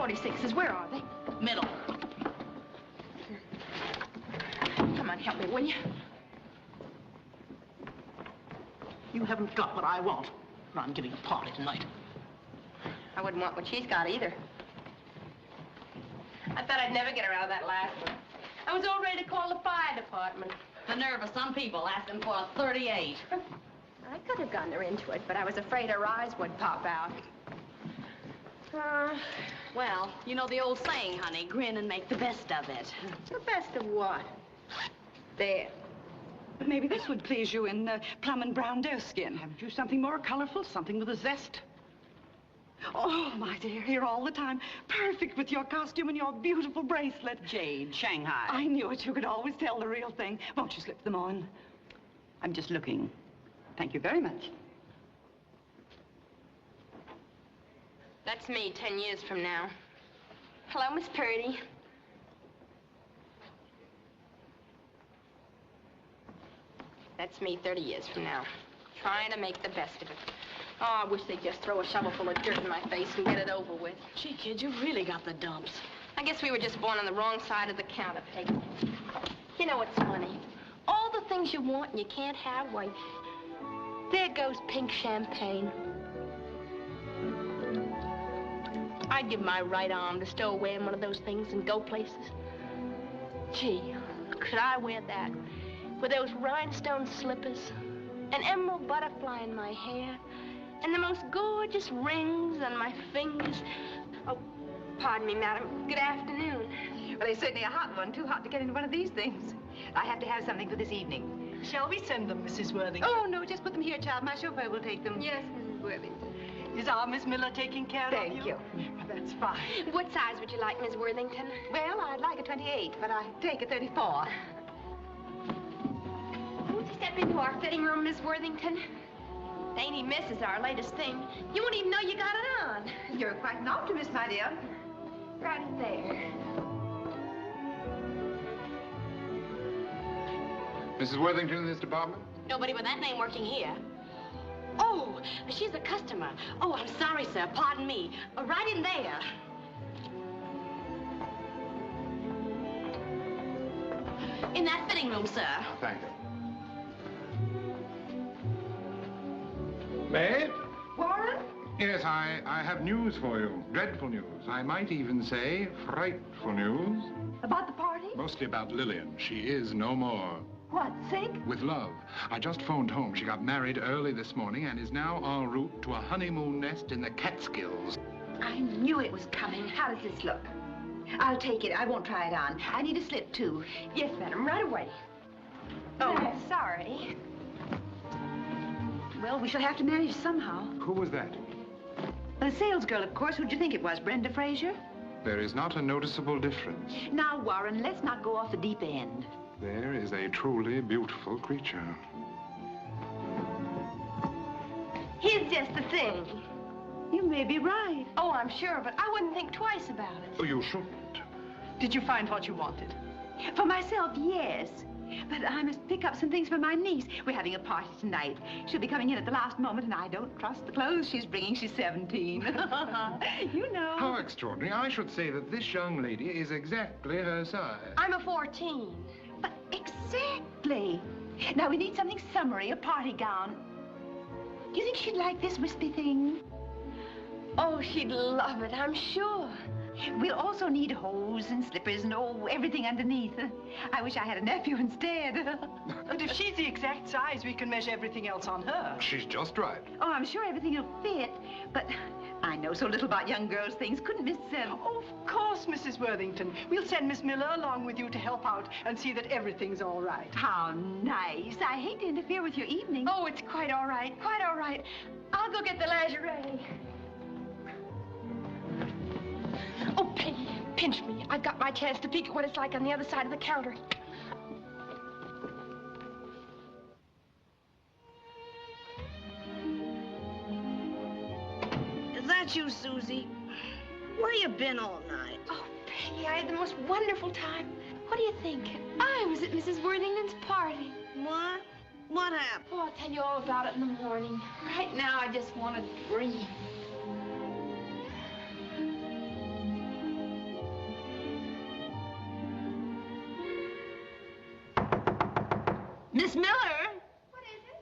46s. Where are they? Middle. Come on, help me, will you? You haven't got what I want. I'm giving a party tonight. I wouldn't want what she's got either. I thought I'd never get her out of that last one. I was all ready to call the fire department. The nerve of some people asking for a 38. I could have gotten her into it, but I was afraid her eyes would pop out. Well, you know the old saying, honey, grin and make the best of it. The best of what? There. But maybe this would please you in plum and brown doeskin. Haven't you something more colorful, something with a zest? Oh, my dear, here all the time. Perfect with your costume and your beautiful bracelet. Jade, Shanghai. I knew it. You could always tell the real thing. Won't you slip them on? I'm just looking. Thank you very much. That's me 10 years from now. Hello, Miss Purdy. That's me 30 years from now, trying to make the best of it. Oh, I wish they'd just throw a shovel full of dirt in my face and get it over with. Gee, kid, you really got the dumps. I guess we were just born on the wrong side of the counter, Peg. You know what's funny? All the things you want and you can't have, why, there goes pink champagne. I'd give my right arm to stow away in one of those things and go places. Gee, could I wear that? With those rhinestone slippers, an emerald butterfly in my hair, and the most gorgeous rings on my fingers. Oh, pardon me, madam. Good afternoon. Well, it's certainly a hot one. Too hot to get into one of these things. I have to have something for this evening. Shall we send them, Mrs. Worthington? Oh, no, just put them here, child. My chauffeur will take them. Yes, Mrs. Worthington. Is our Miss Miller taking care of you? Thank you. That's fine. What size would you like, Miss Worthington? Well, I'd like a 28, but I take a 34. Won't you step into our fitting room, Miss Worthington? Dainty Miss is our latest thing. You won't even know you got it on. You're quite an optimist, my dear. Right there. Mrs. Worthington in this department? Nobody with that name working here. Oh, she's a customer. Oh, I'm sorry, sir. Pardon me. Right in there. In that fitting room, sir. Thank you. Babe? Warren? Yes, I have news for you. Dreadful news. I might even say frightful news. About the party? Mostly about Lillian. She is no more. What, sick? With love. I just phoned home. She got married early this morning and is now en route to a honeymoon nest in the Catskills. I knew it was coming. How does this look? I'll take it. I won't try it on. I need a slip, too. Yes, madam, right away. Oh. I'm sorry. Well, we shall have to manage somehow. Who was that? The salesgirl, of course. Who'd you think it was? Brenda Fraser? There is not a noticeable difference. Now, Warren, let's not go off the deep end. There is a truly beautiful creature. Here's just the thing. You may be right. Oh, I'm sure, but I wouldn't think twice about it. Oh, you shouldn't. Did you find what you wanted? For myself, yes. But I must pick up some things for my niece. We're having a party tonight. She'll be coming in at the last moment, and I don't trust the clothes she's bringing. She's 17. You know. How extraordinary. I should say that this young lady is exactly her size. I'm a 14. But exactly. Now, we need something summery, a party gown. Do you think she'd like this wispy thing? Oh, she'd love it, I'm sure. We'll also need hose and slippers and, oh, everything underneath. I wish I had a nephew instead. But if she's the exact size, we can measure everything else on her. She's just right. Oh, I'm sure everything will fit. But I know so little about young girls' things. Couldn't Miss... Oh, of course, Mrs. Worthington. We'll send Miss Miller along with you to help out and see that everything's all right. How nice. I hate to interfere with your evening. Oh, it's quite all right, quite all right. I'll go get the lingerie. Oh, Peggy, pinch me. I've got my chance to peek at what it's like on the other side of the counter. Is that you, Susie? Where you been all night? Oh, Peggy, I had the most wonderful time. What do you think? I was at Mrs. Worthington's party. What? What happened? Oh, I'll tell you all about it in the morning. Right now, I just want to dream. Miss Miller? What is it?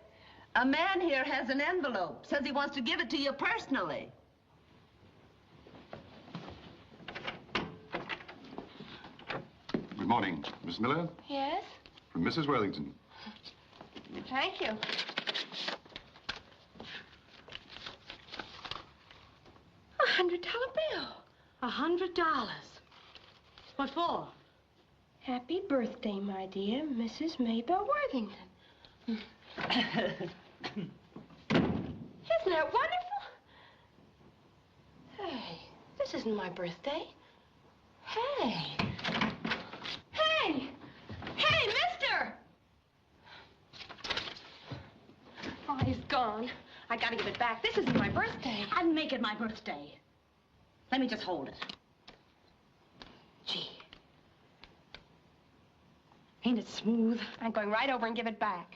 A man here has an envelope. Says he wants to give it to you personally. Good morning, Miss Miller. Yes? From Mrs. Worthington. Thank you. $100 bill. $100. What for? Happy birthday, my dear, Mrs. Maybelle Worthington. Isn't that wonderful? Hey, this isn't my birthday. Hey. Hey! Hey, mister! Oh, he's gone. I gotta give it back. This isn't my birthday. I'd make it my birthday. Let me just hold it. Gee, Ain't it smooth? I'm going right over and give it back.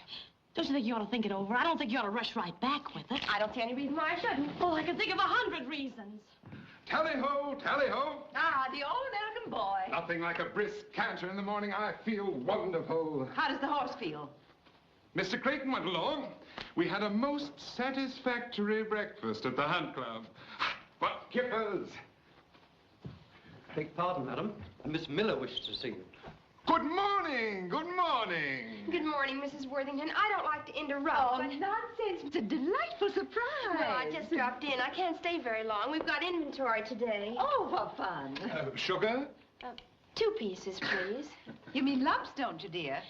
Don't you think you ought to think it over? I don't think you ought to rush right back with it. I don't see any reason why I shouldn't. Oh, I can think of 100 reasons. Tally-ho, tally-ho. Ah, the old American boy. Nothing like a brisk canter in the morning. I feel wonderful. How does the horse feel? Mr. Creighton went along. We had a most satisfactory breakfast at the Hunt Club. What kippers! Beg pardon, madam. Miss Miller wishes to see you. Good morning, good morning. Good morning, Mrs. Worthington. I don't like to interrupt, but... nonsense. It's a delightful surprise. Well, I just dropped in. I can't stay very long. We've got inventory today. Oh, what fun. Sugar? 2 pieces, please. You mean lumps, don't you, dear?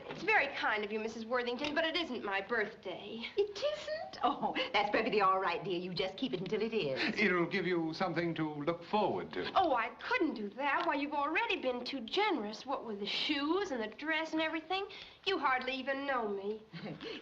It's very kind of you, Mrs. Worthington, but it isn't my birthday. It isn't? Oh, that's perfectly all right, dear. You just keep it until it is. It'll give you something to look forward to. Oh, I couldn't do that. Why, you've already been too generous. What with the shoes and the dress and everything. You hardly even know me.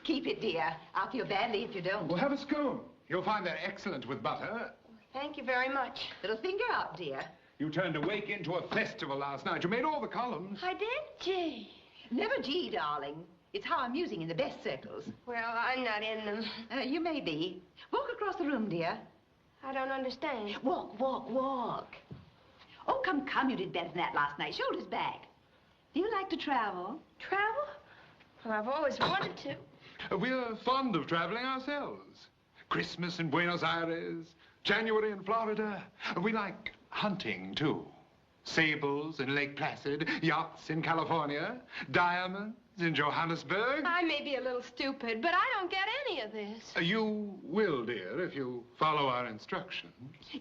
Keep it, dear. I'll feel badly if you don't. Well, have a scone. You'll find they're excellent with butter. Thank you very much. Little finger up, dear. You turned a wake into a festival last night. You made all the columns. I did? Gee. Never gee, darling. It's how I'm using in the best circles. Well, I'm not in them. You may be. Walk across the room, dear. I don't understand. Walk, walk, walk. Oh, come, come. You did better than that last night. Shoulders back. Do you like to travel? Travel? Well, I've always wanted to. We're fond of traveling ourselves. Christmas in Buenos Aires, January in Florida. We like hunting, too. Sables in Lake Placid, yachts in California, diamonds in Johannesburg. I may be a little stupid, but I don't get any of this. You will, dear, if you follow our instructions.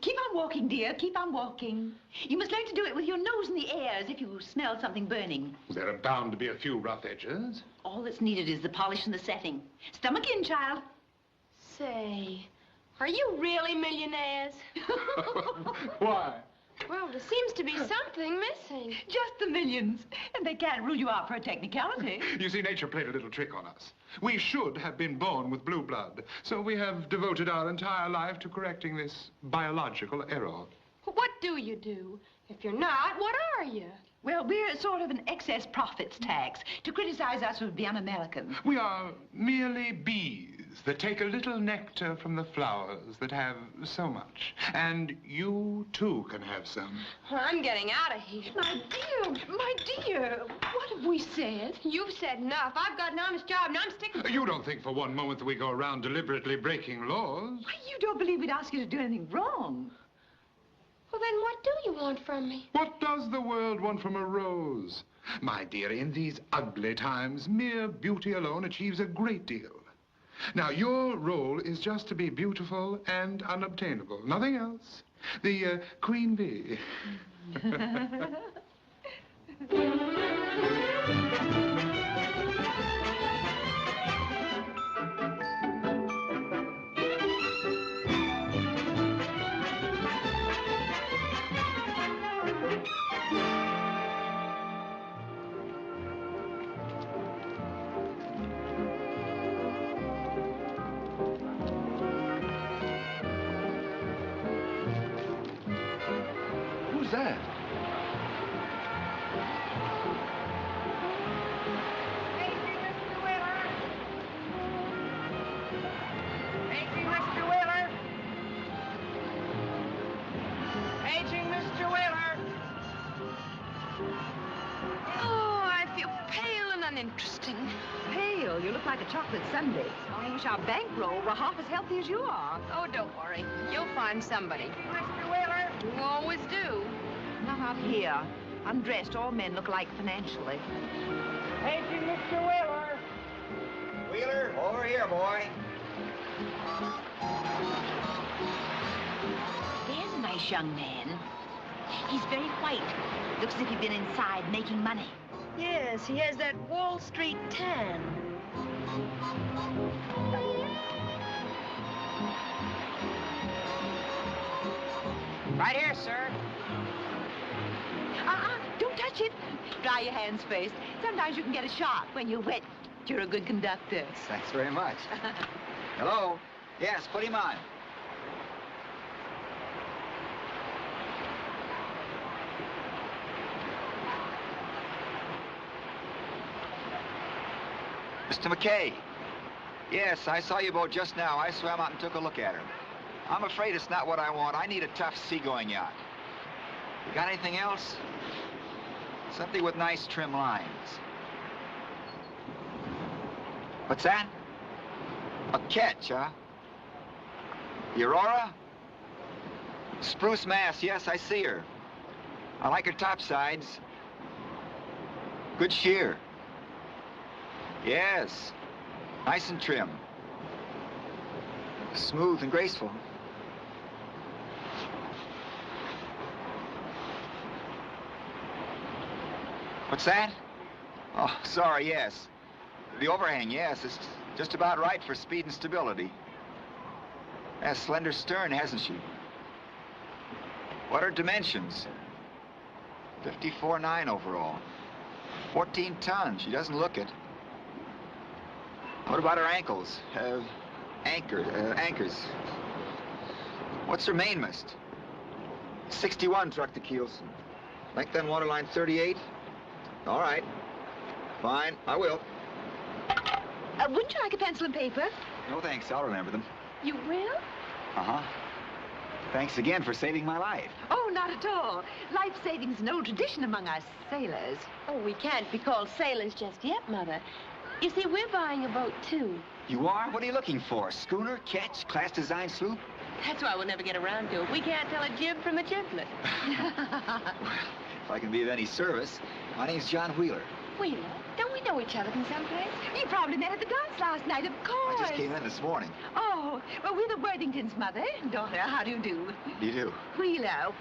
Keep on walking, dear. Keep on walking. You must learn to do it with your nose in the air as if you smell something burning. There are bound to be a few rough edges. All that's needed is the polish and the setting. Stomach in, child. Say, are you really millionaires? Why? Well, there seems to be something missing. Just the millions. And they can't rule you out for a technicality. You see, nature played a little trick on us. We should have been born with blue blood, so we have devoted our entire life to correcting this biological error. What do you do? If you're not, what are you? Well, we're sort of an excess profits tax. To criticize us would be un-American. We are merely bees that take a little nectar from the flowers that have so much. And you, too, can have some. Well, I'm getting out of here. My dear, what have we said? You've said enough. I've got an honest job, and I'm sticking to it. You don't think for one moment that we go around deliberately breaking laws? Why, you don't believe we'd ask you to do anything wrong. Well, then what do you want from me? What does the world want from a rose? My dear, in these ugly times, mere beauty alone achieves a great deal. Now, your role is just to be beautiful and unobtainable. Nothing else. The queen bee. Who's that? Paging Mr. Wheeler. Paging Mr. Wheeler. Oh, I feel pale and uninteresting. Pale? you look like a chocolate sundae. I wish our bankroll were half as healthy as you are. Oh, don't worry. You'll find somebody. Mr. Wheeler. You always do. Not out here. Undressed, all men look alike financially. Thank you, Mr. Wheeler. Wheeler, over here, boy. There's a nice young man. He's very white. Looks as if he'd been inside making money. Yes, he has that Wall Street tan. Right here, sir. Don't touch it. Dry your hands first. Sometimes you can get a shock when you're wet. You're a good conductor. Thanks very much. Hello? Yes, put him on. Mr. McKay. Yes, I saw your boat just now. I swam out and took a look at her. I'm afraid it's not what I want. I need a tough seagoing yacht. You got anything else? Something with nice trim lines. What's that? A ketch, huh? The Aurora? Spruce mast, yes, I see her. I like her topsides. Good shear. Yes. Nice and trim. Smooth and graceful. What's that? Oh, sorry, yes. The overhang, yes, it's just about right for speed and stability. Has slender stern, hasn't she? What are dimensions? 54.9 overall. 14 tons. She doesn't look it. What about her ankles? Anchors. What's her mainmast? 61 truck to keels. Length on waterline 38. All right. Fine, I will. Wouldn't you like a pencil and paper? No, thanks. I'll remember them. You will? Uh-huh. Thanks again for saving my life. Oh, not at all. Life saving's an old tradition among us sailors. Oh, we can't be called sailors just yet, Mother. You see, we're buying a boat, too. You are? What are you looking for? Schooner, ketch, class design sloop? That's why we'll never get around to it. We can't tell a jib from a giblet. If I can be of any service, my name's John Wheeler. Wheeler? Don't we know each other from someplace? You probably met at the dance last night, of course. I just came in this morning. Oh, well, we're the Worthingtons, Mother. Daughter, how do you do? You do? Wheeler.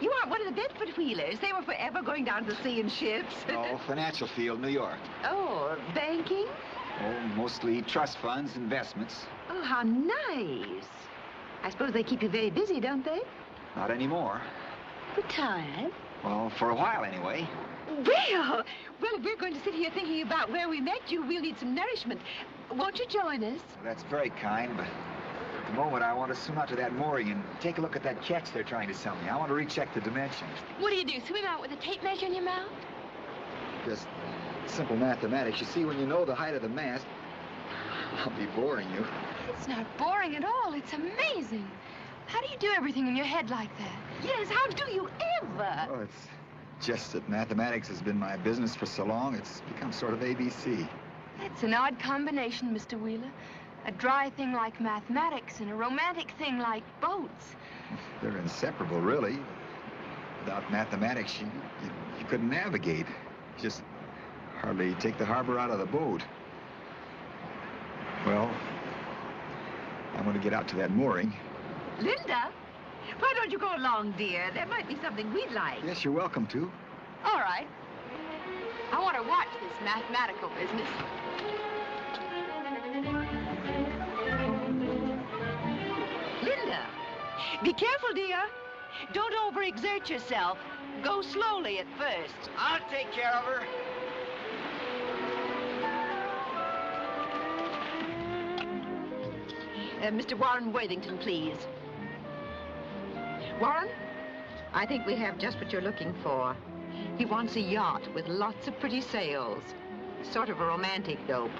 You aren't one of the Bedford Wheelers. They were forever going down to sea in ships. Oh, financial field, New York. Oh, banking? Oh, mostly trust funds, investments. Oh, how nice. I suppose they keep you very busy, don't they? Not anymore. Retired? Well, for a while anyway. Well, if we're going to sit here thinking about where we met you, we'll need some nourishment. Won't you join us? Well, that's very kind, but at the moment I want to swim out to that mooring and take a look at that ketch they're trying to sell me. I want to recheck the dimensions. What do? Swim out with a tape measure in your mouth? Just simple mathematics. You see, when you know the height of the mast, I'll be boring you. It's not boring at all. It's amazing. How do you do everything in your head like that? Yes, how do you ever? Oh, it's just that mathematics has been my business for so long, it's become sort of ABC. That's an odd combination, Mr. Wheeler. A dry thing like mathematics and a romantic thing like boats. They're inseparable, really. Without mathematics, you couldn't navigate. Just hardly take the harbor out of the boat. Well, I'm going to get out to that mooring. Linda, why don't you go along, dear? There might be something we'd like. Yes, you're welcome to. All right. I want to watch this mathematical business. Linda, be careful, dear. Don't overexert yourself. Go slowly at first. I'll take care of her. Mr. Warren Worthington, please. Warren, I think we have just what you're looking for. He wants a yacht with lots of pretty sails. Sort of a romantic dope.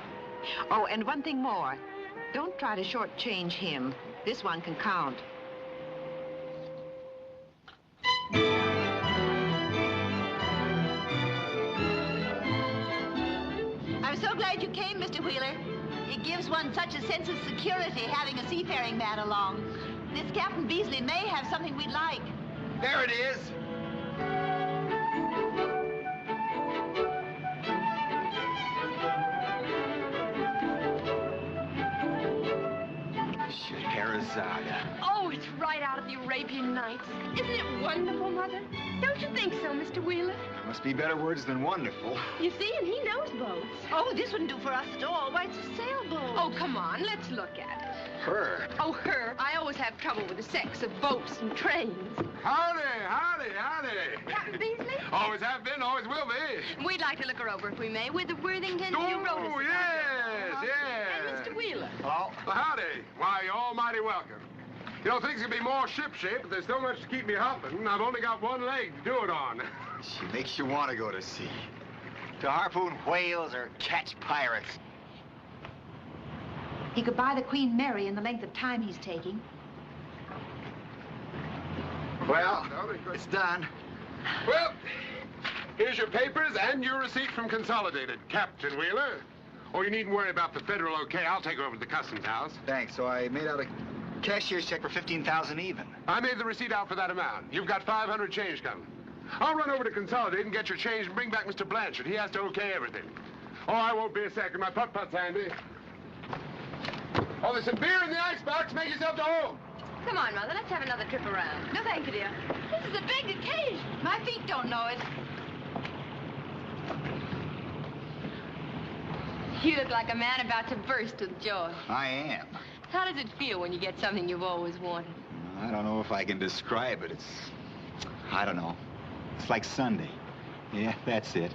Oh, and one thing more. Don't try to shortchange him. This one can count. I was so glad you came, Mr. Wheeler. It gives one such a sense of security having a seafaring man along. This Captain Beasley may have something we'd like. There it is. Scheherazade. Oh, it's right out of the Arabian Nights. Isn't it wonderful, Mother? Don't you think so, Mr. Wheeler? Must be better words than wonderful. You see, and he knows boats. Oh, this wouldn't do for us at all. Why, it's a sailboat. Oh, come on, let's look at it. Her. Oh, her. I always have trouble with the sex of boats and trains. Howdy, howdy, howdy. Captain Beasley? Always have been, always will be. We'd like to look her over, if we may, with the Worthington you wrote us Oh, about. yes, yes. And Mr. Wheeler. Hello? Well, howdy. Why, you're almighty welcome. You know, things could be more shipshape, but there's so much to keep me hopping. I've only got one leg to do it on. She makes you want to go to sea. To harpoon whales or catch pirates. He could buy the Queen Mary in the length of time he's taking. Well, it's done. Well, here's your papers and your receipt from Consolidated, Captain Wheeler. Oh, you needn't worry about the federal okay. I'll take over to the customs house. Thanks. So I made out a cashier's check for $15,000 even. I made the receipt out for that amount. You've got 500 change coming. I'll run over to Consolidate and get your change and bring back Mr. Blanchard. He has to okay everything. Oh, I won't be a second. My putt-putt's handy. Oh, there's some beer in the icebox. Make yourself to home. Come on, Mother, let's have another trip around. No, thank you, dear. This is a big occasion. My feet don't know it. You look like a man about to burst with joy. I am. How does it feel when you get something you've always wanted? I don't know if I can describe it. I don't know. It's like Sunday. Yeah, that's it.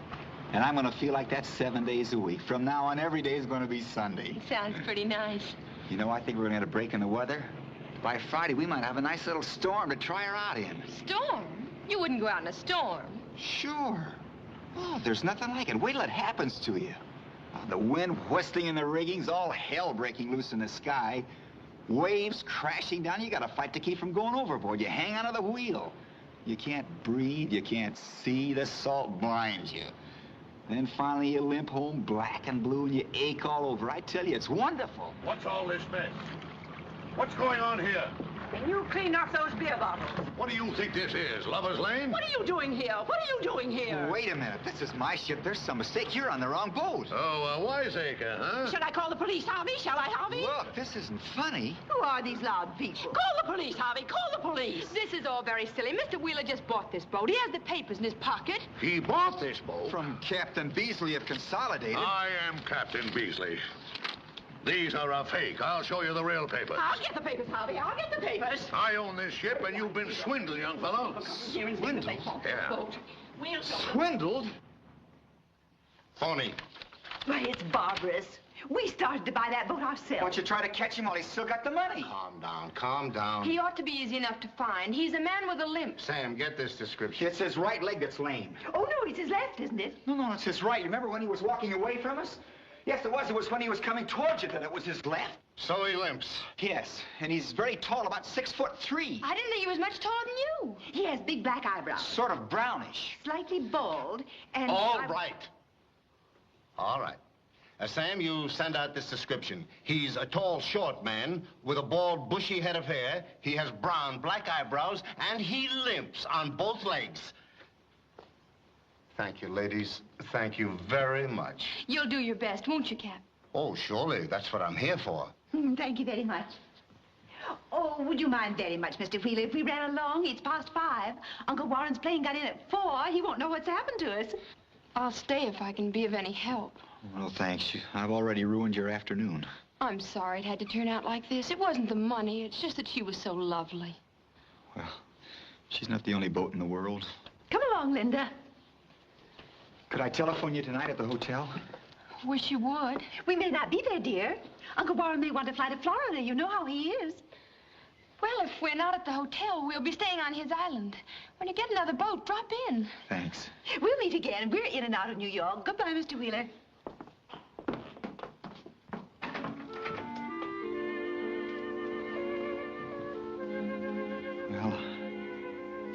And I'm going to feel like that 7 days a week. From now on, every day is going to be Sunday. It sounds pretty nice. You know, I think we're going to get a break in the weather. By Friday, we might have a nice little storm to try her out in. Storm? You wouldn't go out in a storm. Sure. Oh, there's nothing like it. Wait till it happens to you. Oh, the wind whistling in the riggings, all hell breaking loose in the sky. Waves crashing down. You got to fight to keep from going overboard. You hang onto the wheel. You can't breathe. You can't see. The salt blinds you. Then finally you limp home black and blue and you ache all over. I tell you, it's wonderful. What's all this mess? What's going on here? Can you clean off those beer bottles? What do you think this is, Lover's Lane? What are you doing here? What are you doing here? Wait a minute. This is my ship. There's some mistake. You're on the wrong boat. Oh, a wiseacre, huh? Should I call the police, Harvey? Shall I, Harvey? Look, this isn't funny. Who are these loud people? Call the police, Harvey. Call the police. This is all very silly. Mr. Wheeler just bought this boat. He has the papers in his pocket. He bought this boat? From Captain Beasley of Consolidated. I am Captain Beasley. These are a fake. I'll show you the real papers. I'll get the papers, Harvey. I'll get the papers. I own this ship, and you've been swindled, young fellow. Swindled? Yeah. Swindled? Phony. Why, it's barbarous. We started to buy that boat Why ourselves. don't you try to catch him while he's still got the money? Calm down, calm down. He ought to be easy enough to find. He's a man with a limp. Sam, get this description. It's his right leg that's lame. Oh, no, it's his left, isn't it? No, it's his right. Remember when he was walking away from us? Yes, it was. It was when he was coming towards you that it was his left. So he limps. Yes, and he's very tall, about 6'3". I didn't think he was much taller than you. He has big black eyebrows. Sort of brownish. Slightly bald, and... All right. All right. Sam, you send out this description. He's a tall, short man with a bald, bushy head of hair. He has brown, black eyebrows, and he limps on both legs. Thank you, ladies. Thank you very much. You'll do your best, won't you, Cap? Oh, surely. That's what I'm here for. Thank you very much. Oh, would you mind very much, Mr. Wheeler, if we ran along? It's past 5. Uncle Warren's plane got in at 4. He won't know what's happened to us. I'll stay if I can be of any help. Well, thanks. I've already ruined your afternoon. I'm sorry it had to turn out like this. It wasn't the money. It's just that she was so lovely. Well, she's not the only boat in the world. Come along, Linda. Could I telephone you tonight at the hotel? Wish you would. We may not be there, dear. Uncle Warren may want to fly to Florida. You know how he is. Well, if we're not at the hotel, we'll be staying on his island. When you get another boat, drop in. Thanks. We'll meet again. We're in and out of New York. Goodbye, Mr. Wheeler. Well,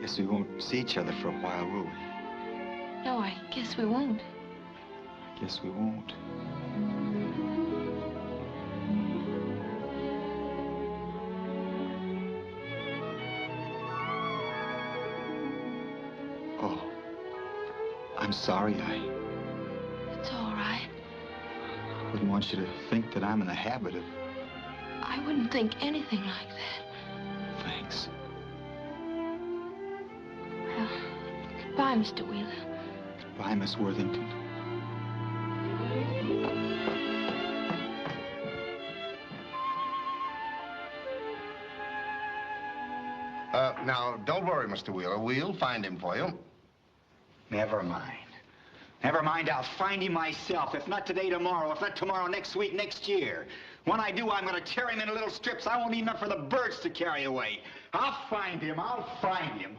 guess we won't see each other for a while, will we? No, I guess we won't. Guess we won't. I'm sorry. It's all right. I wouldn't want you to think that I'm in the habit of... I wouldn't think anything like that. Thanks. Well, goodbye, Mr. Wheeler. Bye, Miss Worthington. Now, don't worry, Mr. Wheeler. We'll find him for you. Never mind. Never mind, I'll find him myself. If not today, tomorrow. If not tomorrow, next week, next year. When I do, I'm going to tear him into little strips. I won't leave enough for the birds to carry away. I'll find him. I'll find him.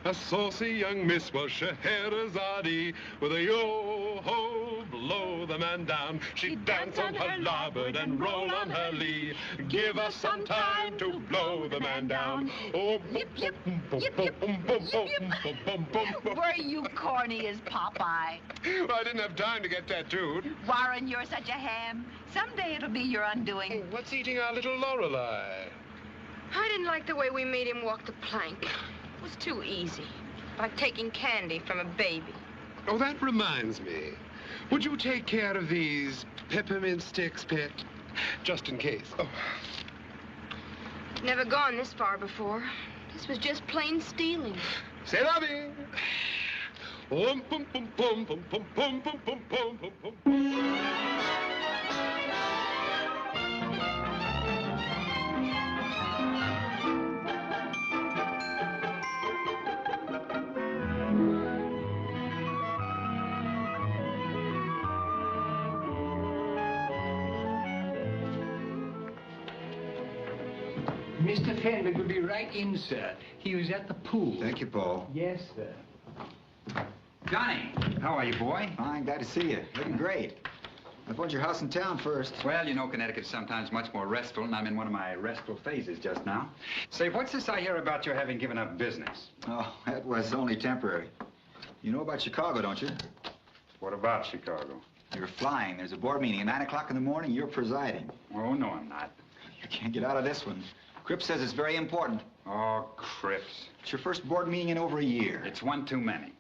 A saucy young miss was Scheherazade, with a yo-ho, blow the man down. She'd dance on her larboard and roll on her lee. Give us some time to blow the man down. Oh, Yip, yip, yip, yip, yip. Were you corny as Popeye? I didn't have time to get tattooed. Warren, you're such a ham. Someday it'll be your undoing. What's eating our little Lorelei? I didn't like the way we made him walk the plank. It was too easy, like taking candy from a baby. Oh, that reminds me. Would you take care of these peppermint sticks, Pet? Just in case. Oh. Never gone this far before. This was just plain stealing. C'est la vie. Pum, pum, pum, pum, pum, pum, pum, pum, pum, pum, pum, pum. Mr. Fenwick will be right in, sir. He was at the pool. Thank you, Paul. Yes, sir. Johnny, how are you, boy? Fine, glad to see you. Looking great. I thought your house in town first. Well, you know, Connecticut's sometimes much more restful, and I'm in one of my restful phases just now. Say, what's this I hear about your having given up business? Oh, that was only temporary. You know about Chicago, don't you? What about Chicago? You're flying. There's a board meeting at 9 o'clock in the morning. You're presiding. Oh, no, I'm not. You can't get out of this one. Cripps says it's very important. Oh, Cripps. It's your first board meeting in over a year. It's one too many.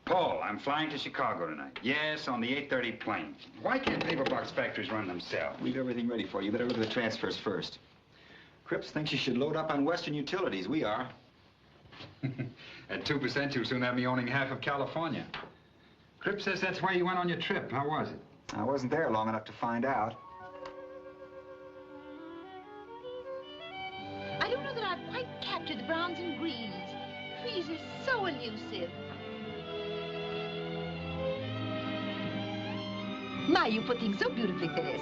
Paul, I'm flying to Chicago tonight. Yes, on the 8:30 plane. Why can't paper box factories run themselves? We've everything ready for you. You better look at the transfers first. Cripps thinks you should load up on Western Utilities. We are. At 2%, you'll soon have me owning half of California. Cripps says that's why you went on your trip. How was it? I wasn't there long enough to find out. I don't know that I've quite captured the browns and greens. Freeze is so elusive. My, you put things so beautifully, Phyllis.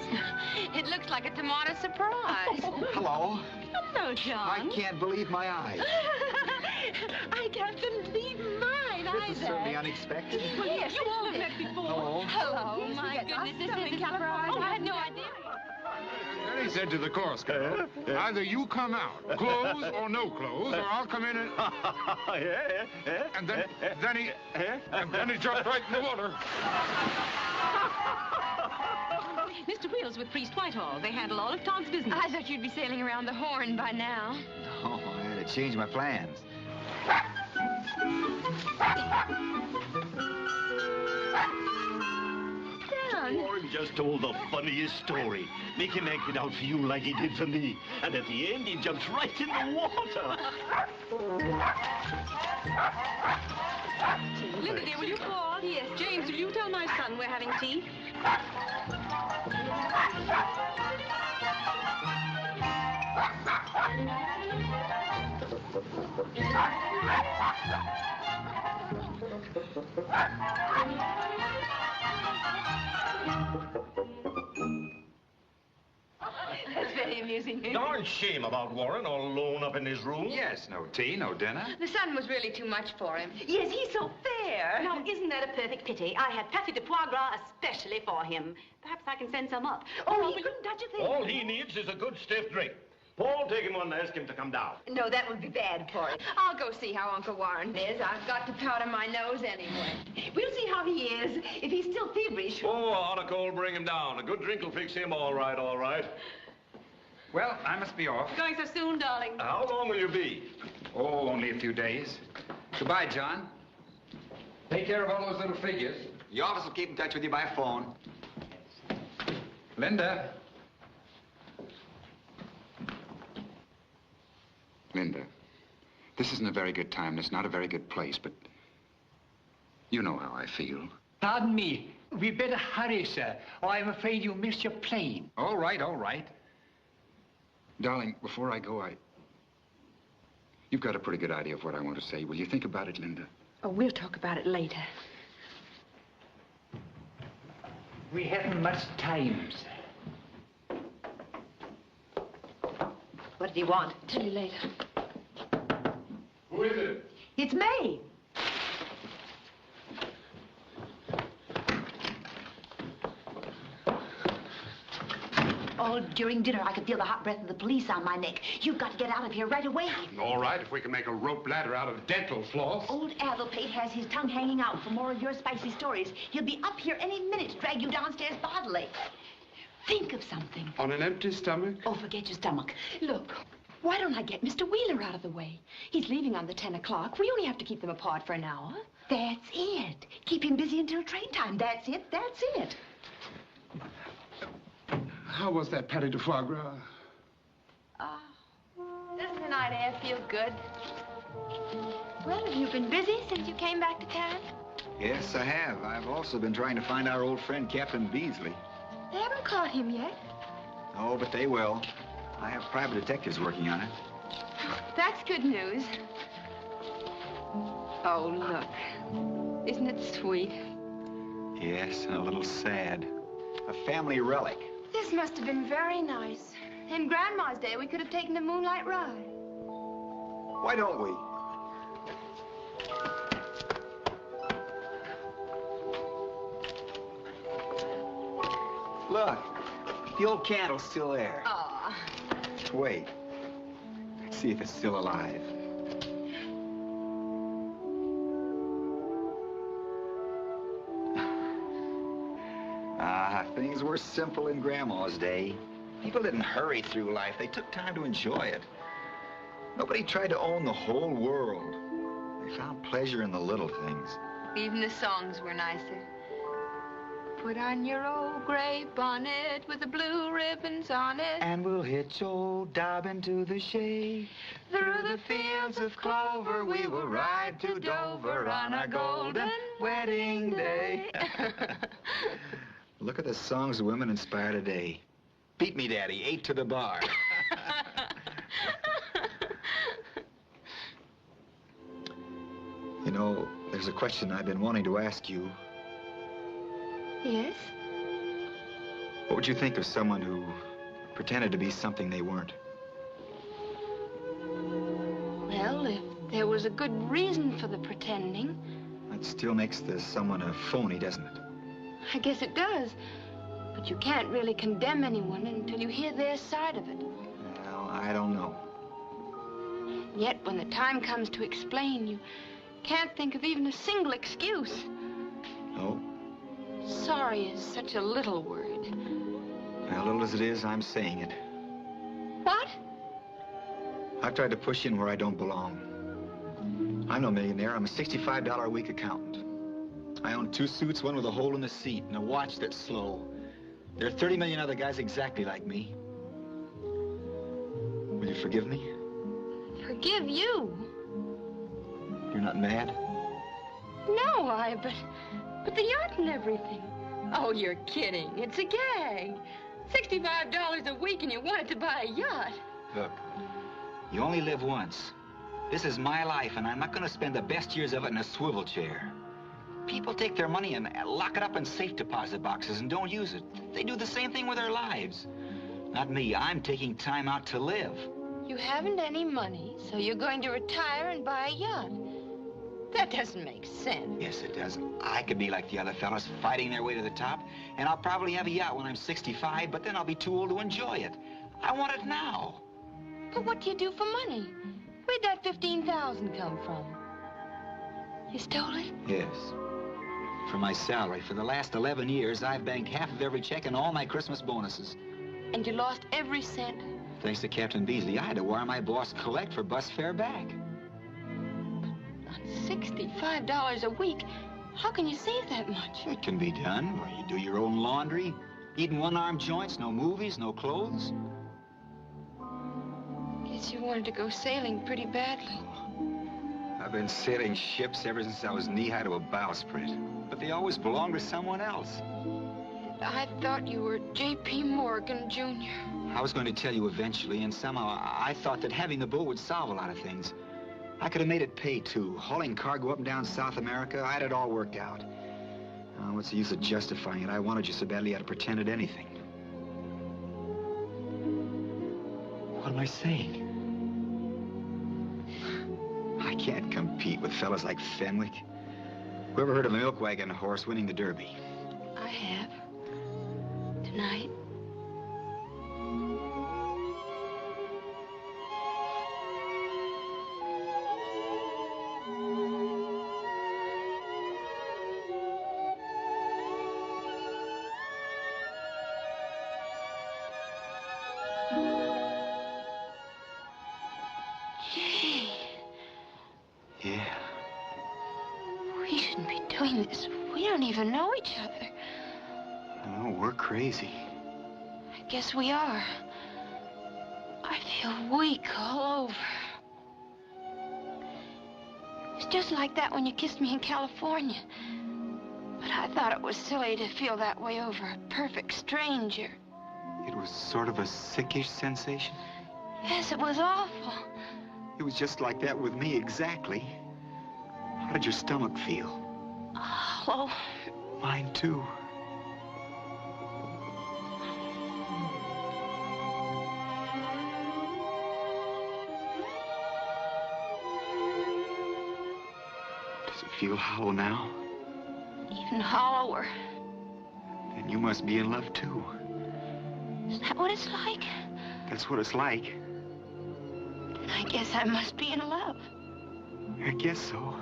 It looks like a tomato surprise. Hello. Hello, John. I can't believe my eyes. I can't believe mine either. This is certainly unexpected. Yes, you all have met before. Hello. Hello, Yes, my we got goodness, lots this of is California. Oh, I had no idea. Then he said to the chorus girl, either you come out, clothes or no clothes, or I'll come in and... And then he jumped right in the water. Mr. Wheels with Priest Whitehall. They handle all of Todd's business. I thought you'd be sailing around the Horn by now. Oh, I had to change my plans. Warren just told the funniest story. Make him act it out for you like he did for me. And at the end, he jumps right in the water. Linda, dear, will you call? Yes. James, will you tell my son we're having tea? That's very amusing. Darn shame about Warren all alone up in his room. Yes, no tea, no dinner. The sun was really too much for him. Yes, he's so fair. Now, isn't that a perfect pity? I had Paffy de foie gras especially for him. Perhaps I can send some up. Oh, he couldn't touch a thing. All he needs is a good stiff drink. Paul, take him on and ask him to come down. No, that would be bad for him. I'll go see how Uncle Warren is. I've got to powder my nose anyway. We'll see how he is. If he's still feverish. Oh, hot or cold, bring him down. A good drink will fix him all right, all right. Well, I must be off. Going so soon, darling? How long will you be? Oh, only a few days. Goodbye, John. Take care of all those little figures. The office will keep in touch with you by phone. Linda. Linda, this isn't a very good time, and it's not a very good place, but you know how I feel. Pardon me. We'd better hurry, sir, or I'm afraid you missed your plane. All right, all right. Darling, before I go, you've got a pretty good idea of what I want to say. Will you think about it, Linda? Oh, we'll talk about it later. We haven't much time, sir. What did he want? Tell you later. Who is it? It's me. Oh, during dinner, I could feel the hot breath of the police on my neck. You've got to get out of here right away. All right, if we can make a rope ladder out of dental floss. Old Adelpate has his tongue hanging out for more of your spicy stories. He'll be up here any minute to drag you downstairs bodily. Think of something. On an empty stomach? Oh, forget your stomach. Look, why don't I get Mr. Wheeler out of the way? He's leaving on the 10 o'clock. We only have to keep them apart for an hour. That's it. Keep him busy until train time. That's it. That's it. How was that patty de foie gras? Doesn't the night air feel good? Well, have you been busy since you came back to town? Yes, I have. I've also been trying to find our old friend, Captain Beasley. They haven't caught him yet. Oh, but they will. I have private detectives working on it. That's good news. Oh, look. Isn't it sweet? Yes, and a little sad. A family relic. This must have been very nice. In Grandma's day, we could have taken a moonlight ride. Why don't we? Look, the old candle's still there. Aw. Wait. Let's see if it's still alive. Things were simple in Grandma's day. People didn't hurry through life. They took time to enjoy it. Nobody tried to own the whole world. They found pleasure in the little things. Even the songs were nicer. Put on your old gray bonnet with the blue ribbons on it. And we'll hitch old Dobbin to the shade. Through the fields of clover we will ride to Dover on our golden wedding day. Look at the songs the women inspire today. Beat me, Daddy, 8 to the bar. You know, there's a question I've been wanting to ask you. Yes? What would you think of someone who pretended to be something they weren't? Well, if there was a good reason for the pretending. That still makes the someone a phony, doesn't it? I guess it does. But you can't really condemn anyone until you hear their side of it. Well, I don't know. Yet when the time comes to explain, you can't think of even a single excuse. No? Sorry is such a little word. Well, little as it is, I'm saying it. What? I've tried to push in where I don't belong. I'm no millionaire. I'm a $65 a week accountant. I own 2 suits, one with a hole in the seat, and a watch that's slow. There are 30 million other guys exactly like me. Will you forgive me? Forgive you? You're not mad? No, but the yacht and everything. Oh, you're kidding. It's a gag. $65 a week and you wanted to buy a yacht. Look, you only live once. This is my life, and I'm not going to spend the best years of it in a swivel chair. People take their money and lock it up in safe deposit boxes and don't use it. They do the same thing with their lives. Not me. I'm taking time out to live. You haven't any money, so you're going to retire and buy a yacht. That doesn't make sense. Yes, it does. I could be like the other fellas, fighting their way to the top, and I'll probably have a yacht when I'm 65, but then I'll be too old to enjoy it. I want it now. But what do you do for money? Where'd that $15,000 come from? You stole it? Yes. From my salary. For the last 11 years, I've banked half of every check and all my Christmas bonuses. And you lost every cent? Thanks to Captain Beasley, I had to wire my boss collect for bus fare back. On $65 a week, How can you save that much? It can be done. Where you do your own laundry, eating one-arm joints, no movies, no clothes. Guess you wanted to go sailing pretty badly. I've been sailing ships ever since I was knee-high to a bowsprit. But they always belong to someone else. I thought you were J.P. Morgan, Jr. I was going to tell you eventually, and somehow I thought that having the boat would solve a lot of things. I could have made it pay, too. Hauling cargo up and down South America, I had it all worked out. What's the use of justifying it? I wanted you so badly I'd have pretended anything. What am I saying? I can't compete with fellas like Fenwick. Who ever heard of a milk wagon horse winning the Derby? I have. Tonight. Even know each other. No, we're crazy. I guess we are. I feel weak all over. It's just like that when you kissed me in California. But I thought it was silly to feel that way over a perfect stranger. It was sort of a sickish sensation? Yes, it was awful. It was just like that with me, exactly. How did your stomach feel? Hollow. Mine, too. Does it feel hollow now? Even hollower. Then you must be in love, too. Is that what it's like? That's what it's like. I guess I must be in love. I guess so.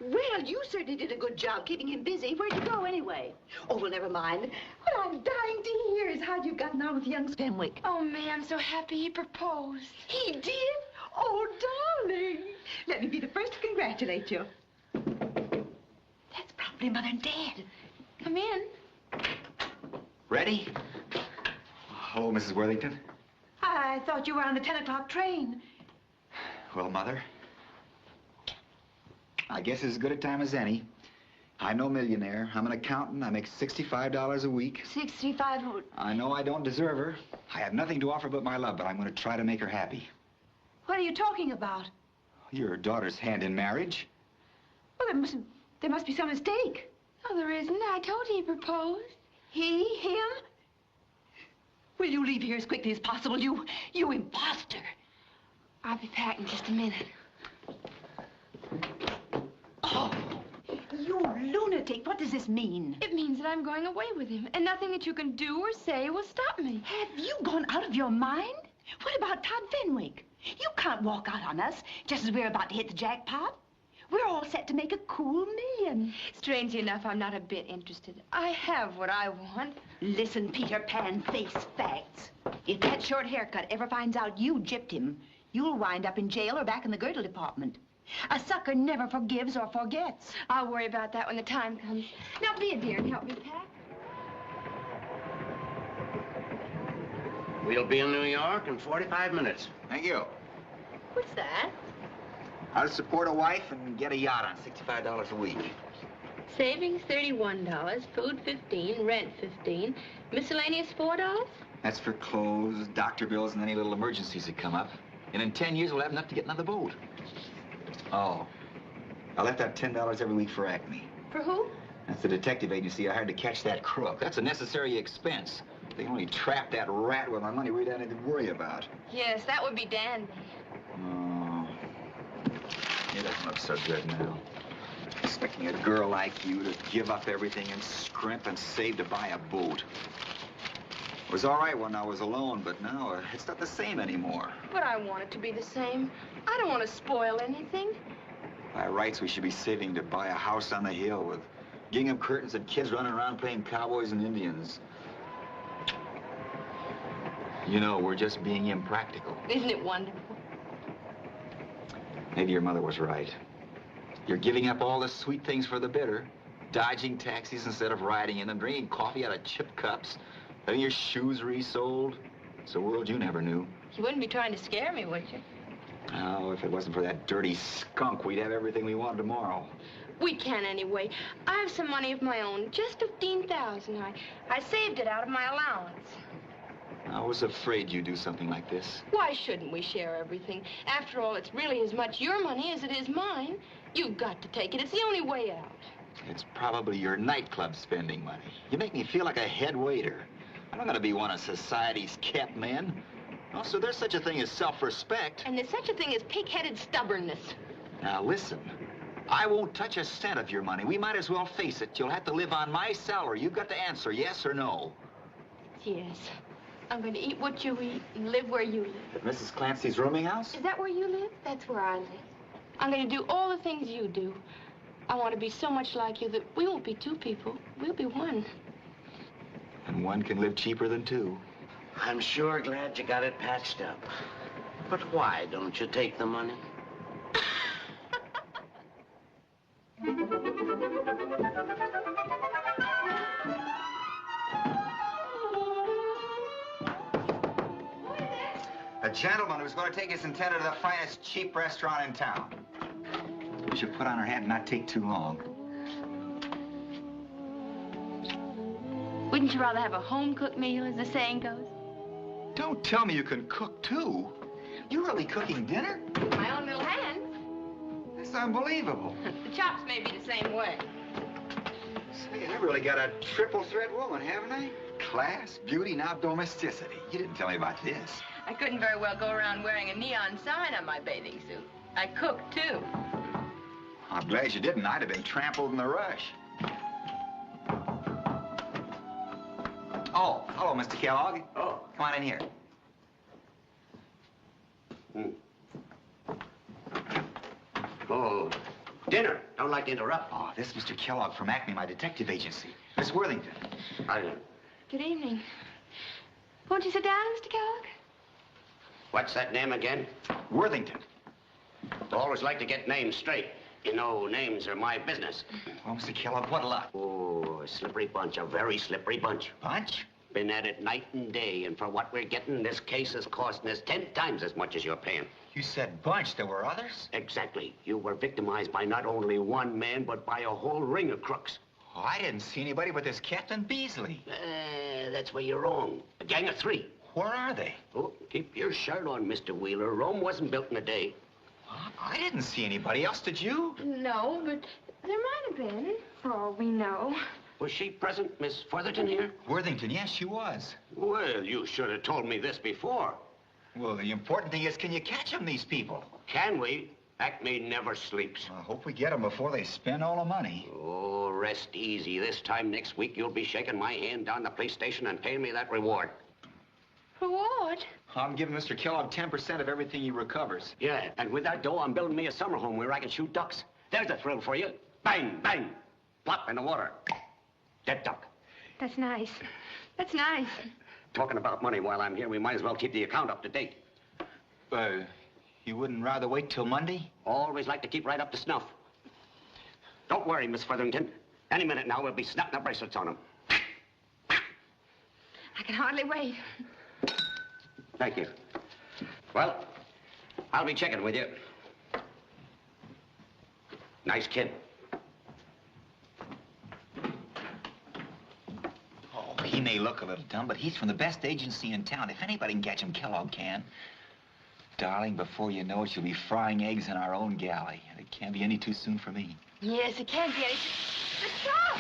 Well, you certainly did a good job keeping him busy. Where'd you go, anyway? Oh, well, never mind. What I'm dying to hear is how you've gotten on with young Fenwick. Oh, May, I'm so happy he proposed. He did? Oh, darling. Let me be the first to congratulate you. That's probably Mother and Dad. Come in. Ready? Hello, Mrs. Worthington. I thought you were on the 10 o'clock train. Well, Mother, I guess it's as good a time as any. I'm no millionaire. I'm an accountant. I make $65 a week. 65? I know I don't deserve her. I have nothing to offer but my love, but I'm going to try to make her happy. What are you talking about? Your daughter's hand in marriage. Well, there must be some mistake. No, there isn't. I told you he proposed. Him? Will you leave here as quickly as possible, you imposter? I'll be back in just a minute. Oh, you lunatic. What does this mean? It means that I'm going away with him, and nothing that you can do or say will stop me. Have you gone out of your mind? What about Todd Fenwick? You can't walk out on us just as we're about to hit the jackpot. We're all set to make a cool $1,000,000. Strangely enough, I'm not a bit interested. I have what I want. Listen, Peter Pan, face facts. If that short haircut ever finds out you gypped him, you'll wind up in jail or back in the girdle department. A sucker never forgives or forgets. I'll worry about that when the time comes. Now, be a dear and help me pack. We'll be in New York in 45 minutes. Thank you. What's that? I'll support a wife and get a yacht on $65 a week. Savings $31, food $15, rent $15, miscellaneous $4? That's for clothes, doctor bills, and any little emergencies that come up. And in 10 years, we'll have enough to get another boat. Oh, I left out $10 every week for Acme. For who? That's the detective agency I hired to catch that crook. That's a necessary expense. If they only trapped that rat with my money, we'd have anything to worry about. Yes, that would be dandy. Oh, it doesn't look so good now. Expecting a girl like you to give up everything and scrimp and save to buy a boat. It was all right when I was alone, but now it's not the same anymore. But I want it to be the same. I don't want to spoil anything. By rights, we should be saving to buy a house on the hill with gingham curtains and kids running around playing cowboys and Indians. You know, we're just being impractical. Isn't it wonderful? Maybe your mother was right. You're giving up all the sweet things for the bitter. Dodging taxis instead of riding in them, drinking coffee out of chip cups, having your shoes resoled. It's a world you never knew. You wouldn't be trying to scare me, would you? Oh, if it wasn't for that dirty skunk, we'd have everything we wanted tomorrow. We can anyway. I have some money of my own, just 15,000. I saved it out of my allowance. I was afraid you'd do something like this. Why shouldn't we share everything? After all, it's really as much your money as it is mine. You've got to take it. It's the only way out. It's probably your nightclub spending money. You make me feel like a head waiter. I'm not going to be one of society's kept men. Also, there's such a thing as self-respect. And there's such a thing as pig-headed stubbornness. Now, listen. I won't touch a cent of your money. We might as well face it. You'll have to live on my salary. You've got to answer yes or no. Yes. I'm going to eat what you eat and live where you live. At Mrs. Clancy's rooming house? Is that where you live? That's where I live. I'm going to do all the things you do. I want to be so much like you that we won't be two people. We'll be one. And one can live cheaper than two. I'm sure glad you got it patched up. But why don't you take the money? A gentleman who's going to take his intended to the finest cheap restaurant in town. We should put on her hat and not take too long. Wouldn't you rather have a home-cooked meal, as the saying goes? Don't tell me you can cook, too. You're really cooking dinner? My own little hands. That's unbelievable. The chops may be the same way. Say, I really got a triple-threat woman, haven't I? Class, beauty, now domesticity. You didn't tell me about this. I couldn't very well go around wearing a neon sign on my bathing suit. I cook, too. I'm glad you didn't. I'd have been trampled in the rush. Oh, hello, Mr. Kellogg. Oh. Come on in here. Oh, dinner. Don't like to interrupt. Oh, this is Mr. Kellogg from Acme, my detective agency. Miss Worthington. Good evening. Won't you sit down, Mr. Kellogg? What's that name again? Worthington. Always like to get names straight. You know, names are my business. Well, Mr. Kellogg, what luck? Oh, a slippery bunch, a very slippery bunch. Bunch? Been at it night and day, and for what we're getting, this case is costing us 10 times as much as you're paying. You said bunch. There were others? Exactly. You were victimized by not only one man, but by a whole ring of crooks. Oh, I didn't see anybody but this Captain Beasley. That's where you're wrong. A gang of 3. Where are they? Oh, keep your shirt on, Mr. Wheeler. Rome wasn't built in a day. I didn't see anybody else, did you? No, but there might have been, for all we know. Was she present, Miss Worthington here? Worthington, yes, she was. Well, you should have told me this before. Well, the important thing is, can you catch them, these people? Can we? Acme never sleeps. I hope we get them before they spend all the money. Oh, rest easy. This time next week, you'll be shaking my hand down the police station and paying me that reward. Reward? I'm giving Mr. Kellogg 10% of everything he recovers. Yeah, and with that dough, I'm building me a summer home where I can shoot ducks. There's a thrill for you. Bang, bang. Plop in the water. Dead duck. That's nice. That's nice. Talking about money while I'm here, we might as well keep the account up to date. You wouldn't rather wait till Monday? Always like to keep right up to snuff. Don't worry, Miss Worthington. Any minute now, we'll be snapping our bracelets on them. I can hardly wait. Thank you. Well, I'll be checking with you. Nice kid. Oh, he may look a little dumb, but he's from the best agency in town. If anybody can catch him, Kellogg can. Darling, before you know it, you'll be frying eggs in our own galley. And it can't be any too soon for me. Yes, it can't be any... Stop!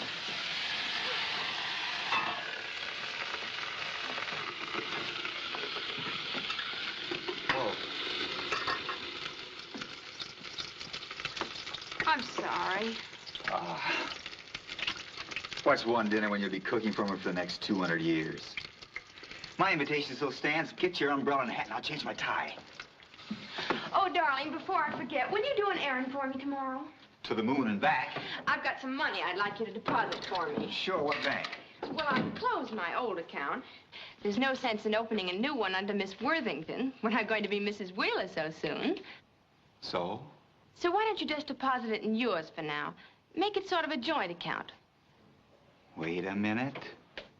Oh. I'm sorry. What's one dinner when you'll be cooking for me for the next 200 years? My invitation still stands. Get your umbrella and hat, and I'll change my tie. Oh, darling, before I forget, will you do an errand for me tomorrow? To the moon and back. I've got some money I'd like you to deposit for me. Sure, what bank? Well, I closed my old account. There's no sense in opening a new one under Miss Worthington. We're not going to be Mrs. Wheeler so soon. So? So why don't you just deposit it in yours for now? Make it sort of a joint account. Wait a minute.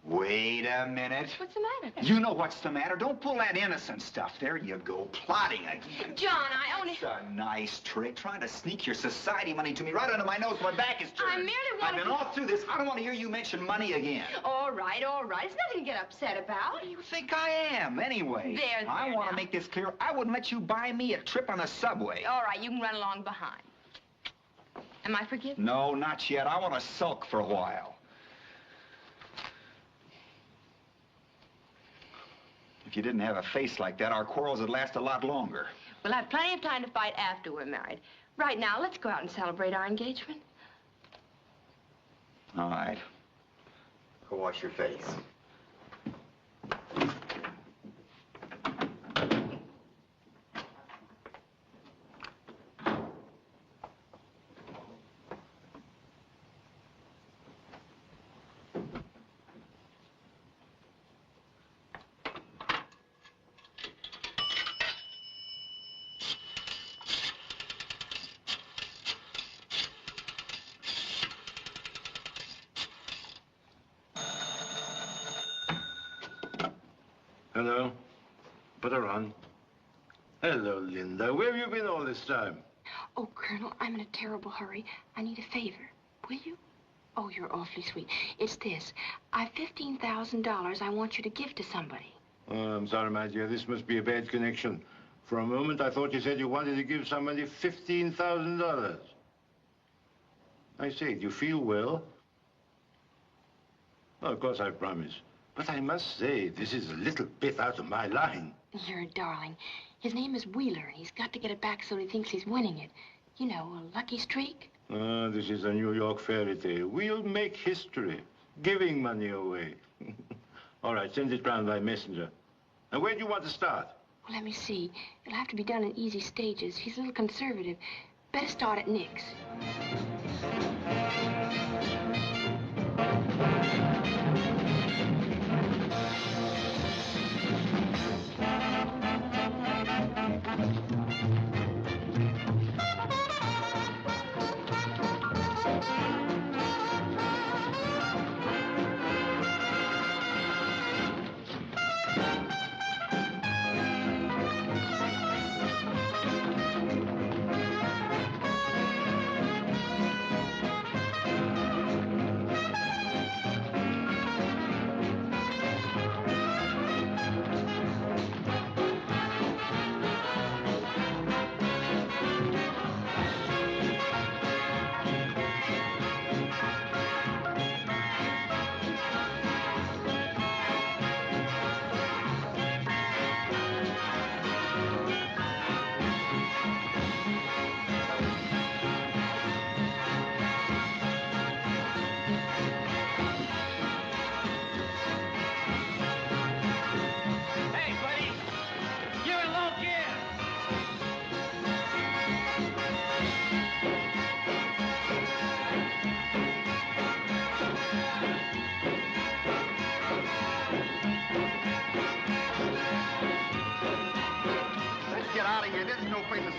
Wait a minute. What's the matter? You know what's the matter. Don't pull that innocent stuff. There you go, plotting again. John, I only... It's a nice trick, trying to sneak your society money to me right under my nose. My back is turned. I merely want I've been all through this. I don't want to hear you mention money again. All right, all right. It's nothing to get upset about. What do you think I am, anyway? There, I want to make this clear. I wouldn't let you buy me a trip on the subway. All right, you can run along behind. Am I forgiven? No, not yet. I want to sulk for a while. If you didn't have a face like that, our quarrels would last a lot longer. We'll have plenty of time to fight after we're married. Right now, let's go out and celebrate our engagement. All right. Go wash your face. Hello. Put her on. Hello, Linda. Where have you been all this time? Oh, Colonel, I'm in a terrible hurry. I need a favor. Will you? Oh, you're awfully sweet. It's this. I've $15,000 I want you to give to somebody. Oh, I'm sorry, my dear. This must be a bad connection. For a moment, I thought you said you wanted to give somebody $15,000. I say, do you feel well? Well, of course, I promise. But I must say, this is a little bit out of my line. You're a darling. His name is Wheeler, and he's got to get it back so he thinks he's winning it. You know, a lucky streak. Ah, this is a New York fairy tale. We'll make history, giving money away. All right, send it round by messenger. And where do you want to start? Well, let me see. It'll have to be done in easy stages. He's a little conservative. Better start at Nick's.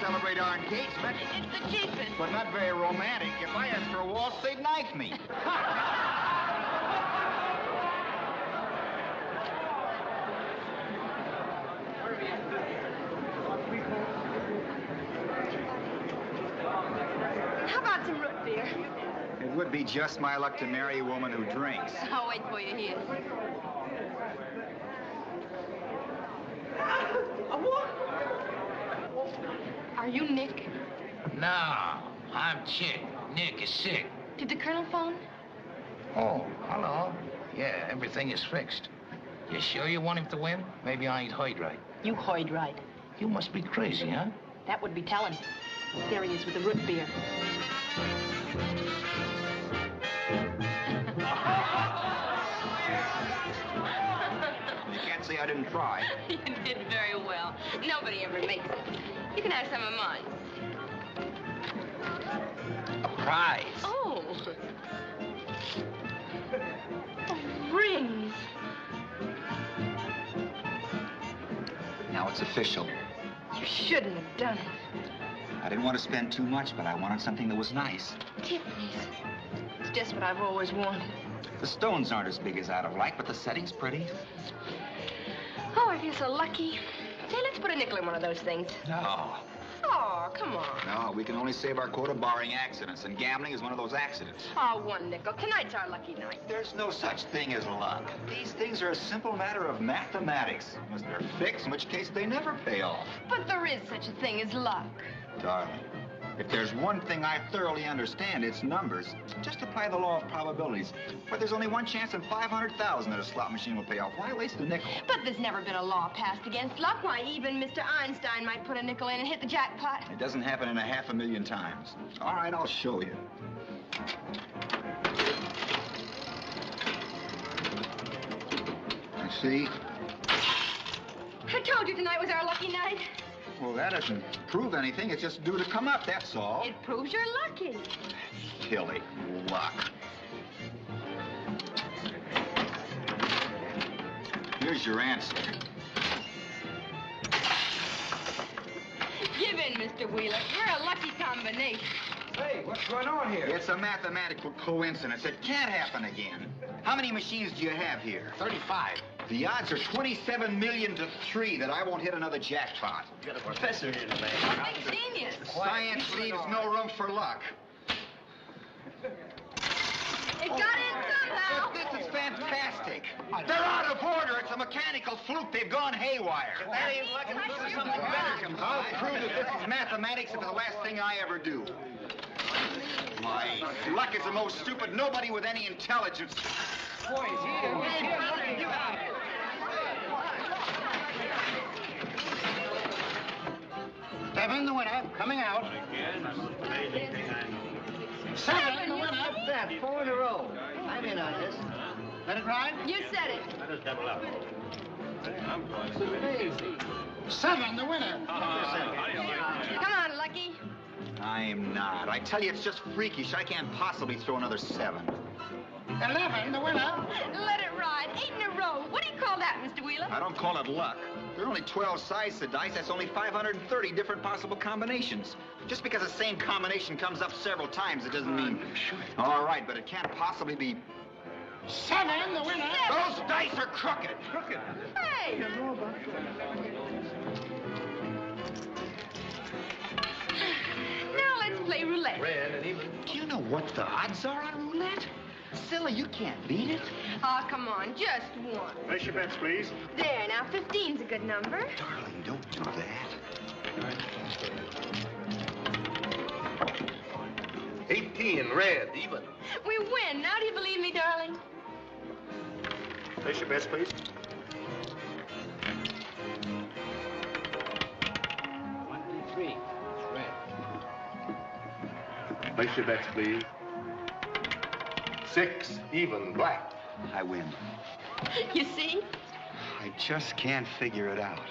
Celebrate our engagement. It's the cheapest. But not very romantic. If I asked for a waltz, they'd knife me. How about some root beer? It would be just my luck to marry a woman who drinks. I'll wait for you here. Are you Nick? No, I'm Chick. Nick is sick. Did the Colonel phone? Oh, hello. Yeah, everything is fixed. You sure you want him to win? Maybe I ain't heard right. You heard right. You must be crazy, huh? That would be telling. There he is with the root beer. You can't say I didn't try. You did very well. Nobody ever makes it. You can have some of mine. A prize. Oh. Oh, springs. Now it's official. You shouldn't have done it. I didn't want to spend too much, but I wanted something that was nice. Tiffany's. It's just what I've always wanted. The stones aren't as big as I'd have liked, but the setting's pretty. Oh, I feel so lucky. Say, let's put a nickel in one of those things. No. Oh, come on. No, we can only save our quota barring accidents, and gambling is one of those accidents. Oh, one nickel. Tonight's our lucky night. There's no such thing as luck. These things are a simple matter of mathematics. Unless they're fixed, in which case they never pay off. But there is such a thing as luck. Darling, if there's one thing I thoroughly understand, it's numbers. Just apply the law of probabilities. But there's only one chance in 500,000 that a slot machine will pay off. Why waste a nickel? But there's never been a law passed against luck. Why, even Mr. Einstein might put a nickel in and hit the jackpot. It doesn't happen in 500,000 times. All right, I'll show you. You see? I told you tonight was our lucky night. Well, that doesn't prove anything. It's just due to come up, that's all. It proves you're lucky. Silly luck. Here's your answer. Give in, Mr. Wheeler. We're a lucky combination. Hey, what's going on here? It's a mathematical coincidence. It can't happen again. How many machines do you have here? 35. The odds are 27 million to 3 that I won't hit another jackpot. You got a professor here today. Big genius. Science leaves no room for luck. It got in somehow. This is fantastic. They're out of order. It's a mechanical fluke. They've gone haywire. That ain't luck. This is something better. I'll prove that this is mathematics. It's the last thing I ever do. My luck is the most stupid. Nobody with any intelligence. Boys, Seven, the winner, coming out. Seven, the winner. That, 4 in a row. I'm in on this. Let it ride? You said it. Let us double up. Seven, the winner. Come on, Lucky. I'm not. I tell you, it's just freakish. I can't possibly throw another 7. 11, the winner. Let it ride. 8 in a row. What do you call that, Mr. Wheeler? I don't call it luck. There are only 12 sides to dice. That's only 530 different possible combinations. Just because the same combination comes up several times, it doesn't mean... All right, but it can't possibly be... 7, the winner. Those dice are crooked. Crooked. Hey! Now let's play roulette. Red and even. Do you know what the odds are on roulette? Silly, you can't beat it. Oh, come on, just one. Place your bets, please. There, now 15's a good number. Darling, don't do that. 18, red, even. We win. Now do you believe me, darling? Place your bets, please. 1, 2, 3. Red. Place your bets, please. 6, even, black. I win. You see? I just can't figure it out.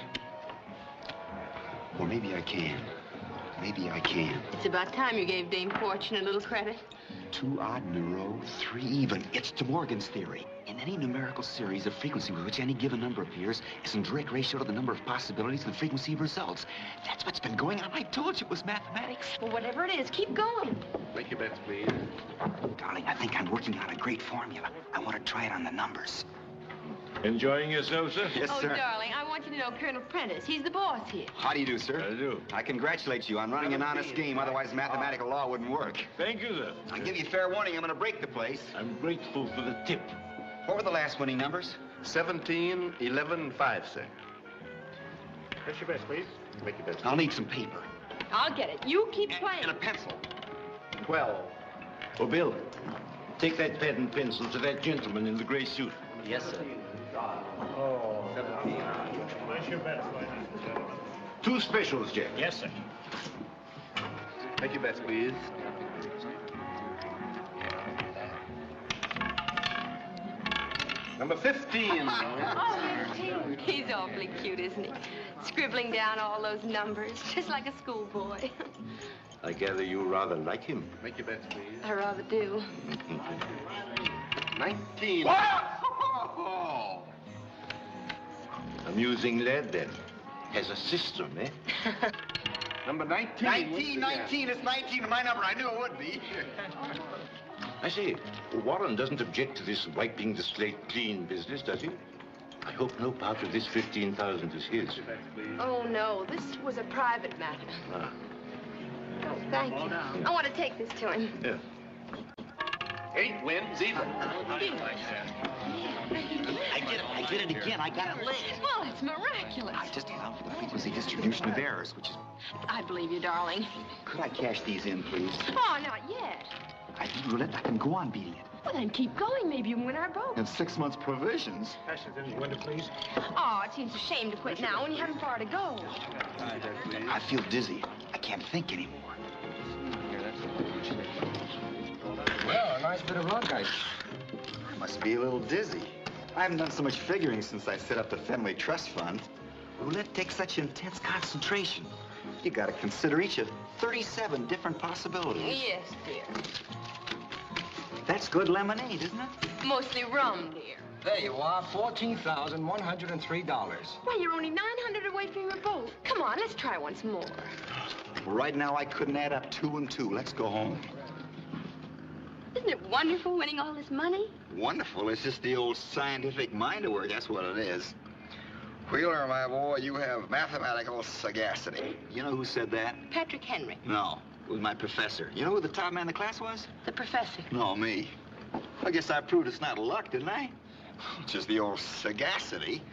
Or maybe I can. Maybe I can. It's about time you gave Dame Fortune a little credit. 2 odd in a row, 3 even. It's De Morgan's theory. In any numerical series, the frequency with which any given number appears is in direct ratio to the number of possibilities and the frequency of results. That's what's been going on. I told you it was mathematics. Well, whatever it is, keep going. Make your bets, please. Darling, I think I'm working on a great formula. I want to try it on the numbers. Enjoying yourself, sir? Yes, oh, sir. darling, I want you to know Colonel Prentice. He's the boss here. How do you do, sir? How do you do? I congratulate you on running an honest game. Otherwise, mathematical law wouldn't work. Thank you, sir. I give you fair warning. I'm going to break the place. I'm grateful for the tip. What were the last winning numbers? 17, 11, 5, sir. Place your bets, please. Make your bets. I'll need some paper. I'll get it. You keep playing. And a pencil. 12. Oh, Bill, take that pen and pencil to that gentleman in the gray suit. Yes, sir. Oh, 17. Place your bets, ladies and gentlemen. 2 specials, Jack. Yes, sir. Make your bets, please. Number 15. Oh, he's awfully cute, isn't he? Scribbling down all those numbers, just like a schoolboy. I gather you rather like him. Make your bets, please. I rather do. 19. What? Amusing lad, then. Has a system, eh? Number 19. 19, it's 19 my number. I knew it would be. I say, Warren doesn't object to this wiping the slate clean business, does he? I hope no part of this 15,000 is his. Oh, no. This was a private matter. Ah. Oh, thank you. I want to take this to him. Yeah. 8 wins even. I did it again. I got it late. Well, it's miraculous. I just allowed for the frequency distribution of errors, which is... I believe you, darling. Could I cash these in, please? Oh, not yet. I beat roulette. I can go on beating it. Well, then keep going. Maybe you can win our boat. And 6 months provisions. Pass it in the window, please. Oh, it seems a shame to quit now when you haven't far to go. I feel dizzy. I can't think anymore. Well, a nice bit of luck, I must be a little dizzy. I haven't done so much figuring since I set up the Fenway Trust Fund. Roulette takes such intense concentration. You got to consider each of 37 different possibilities. Yes, dear. That's good lemonade, isn't it? Mostly rum, dear. There you are, $14,103. Why, you're only 900 away from your boat. Come on, let's try once more. Well, right now, I couldn't add up 2 and 2. Let's go home. Isn't it wonderful winning all this money? Wonderful. It's just the old scientific mind at work. That's what it is. Wheeler, my boy, you have mathematical sagacity. You know who said that? Patrick Henry. No, it was my professor. You know who the top man in the class was? The professor. No, me. I guess I proved it's not luck, didn't I? Just the old sagacity.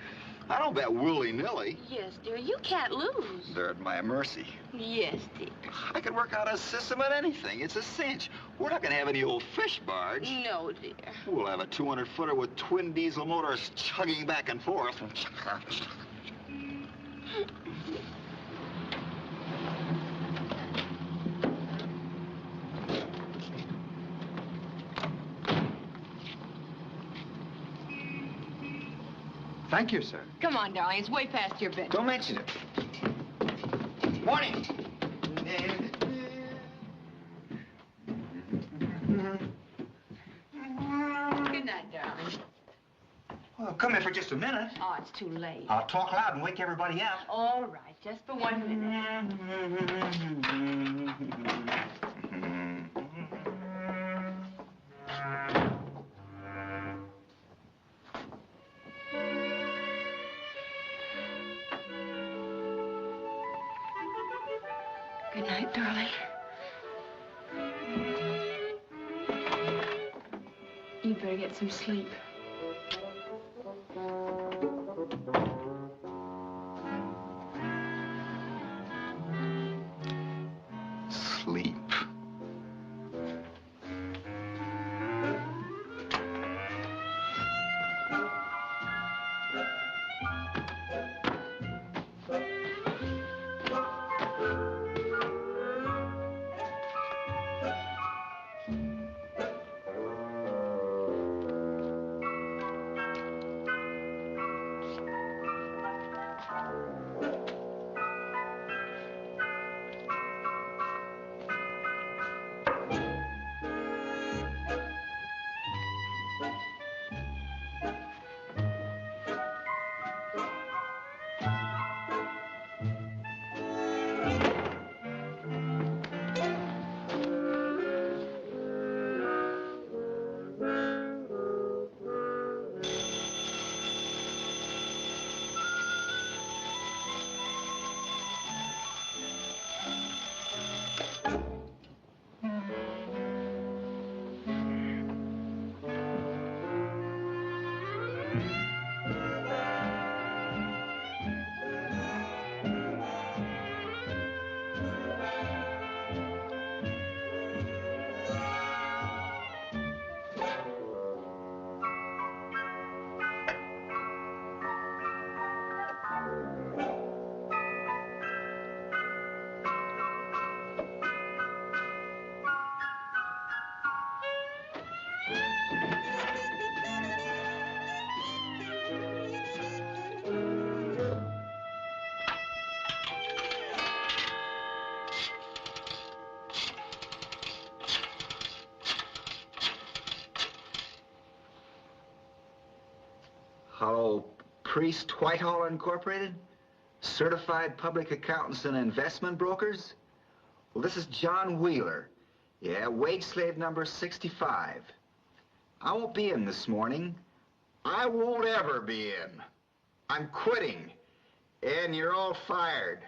I don't bet willy-nilly. Yes, dear, you can't lose. They're at my mercy. Yes, dear. I can work out a system at anything. It's a cinch. We're not going to have any old fish barge. No, dear. We'll have a 200-footer with twin diesel motors chugging back and forth. Thank you, sir. Come on, darling. It's way past your bedtime. Don't mention it. Morning. Good night, darling. Well, come here for just a minute. Oh, it's too late. I'll talk loud and wake everybody up. All right, just for 1 minute. Good night, darling. You'd better get some sleep. Sleep. Priest Whitehall Incorporated? Certified public accountants and investment brokers? Well, this is John Wheeler. Yeah, wage slave number 65. I won't be in this morning. I won't ever be in. I'm quitting. And you're all fired.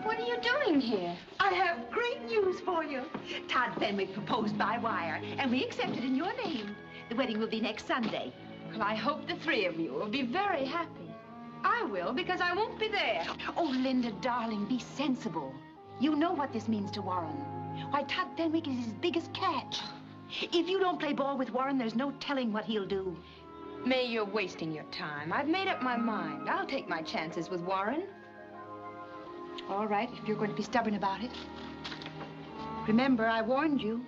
What are you doing here? I have great news for you. Todd Fenwick proposed by wire, and we accepted in your name. The wedding will be next Sunday. Well, I hope the three of you will be very happy. I will, because I won't be there. Oh, Linda, darling, be sensible. You know what this means to Warren. Why, Todd Fenwick is his biggest catch. If you don't play ball with Warren, there's no telling what he'll do. May, you're wasting your time. I've made up my mind. I'll take my chances with Warren. All right, if you're going to be stubborn about it. Remember, I warned you.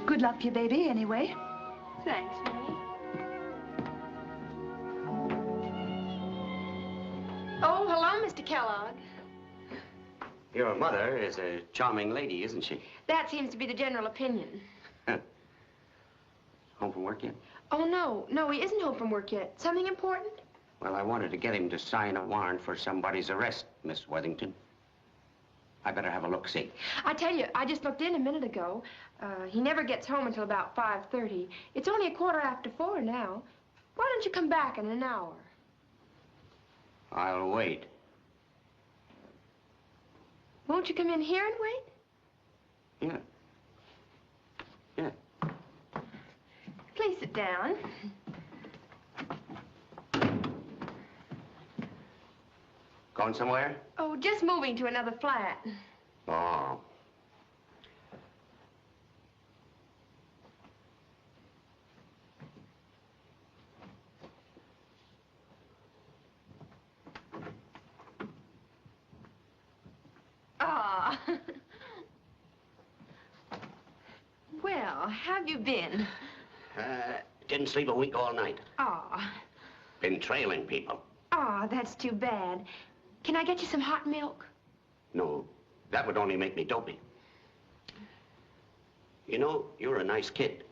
Good luck to you, baby, anyway. Thanks, May. Oh, hello, Mr. Kellogg. Your mother is a charming lady, isn't she? That seems to be the general opinion. Home from work yet? Oh, no, he isn't home from work yet. Something important? Well, I wanted to get him to sign a warrant for somebody's arrest, Miss Worthington. I better have a look-see. I tell you, I just looked in a minute ago. He never gets home until about 5:30. It's only 4:15 now. Why don't you come back in an hour? I'll wait. Won't you come in here and wait? Yeah. Yeah. Please sit down. Going somewhere? Oh, just moving to another flat. Oh. Ah. Well, have you been? Didn't sleep a wink all night. Ah. Been trailing people. Ah, that's too bad. Can I get you some hot milk? No, that would only make me dopey. You know, you're a nice kid.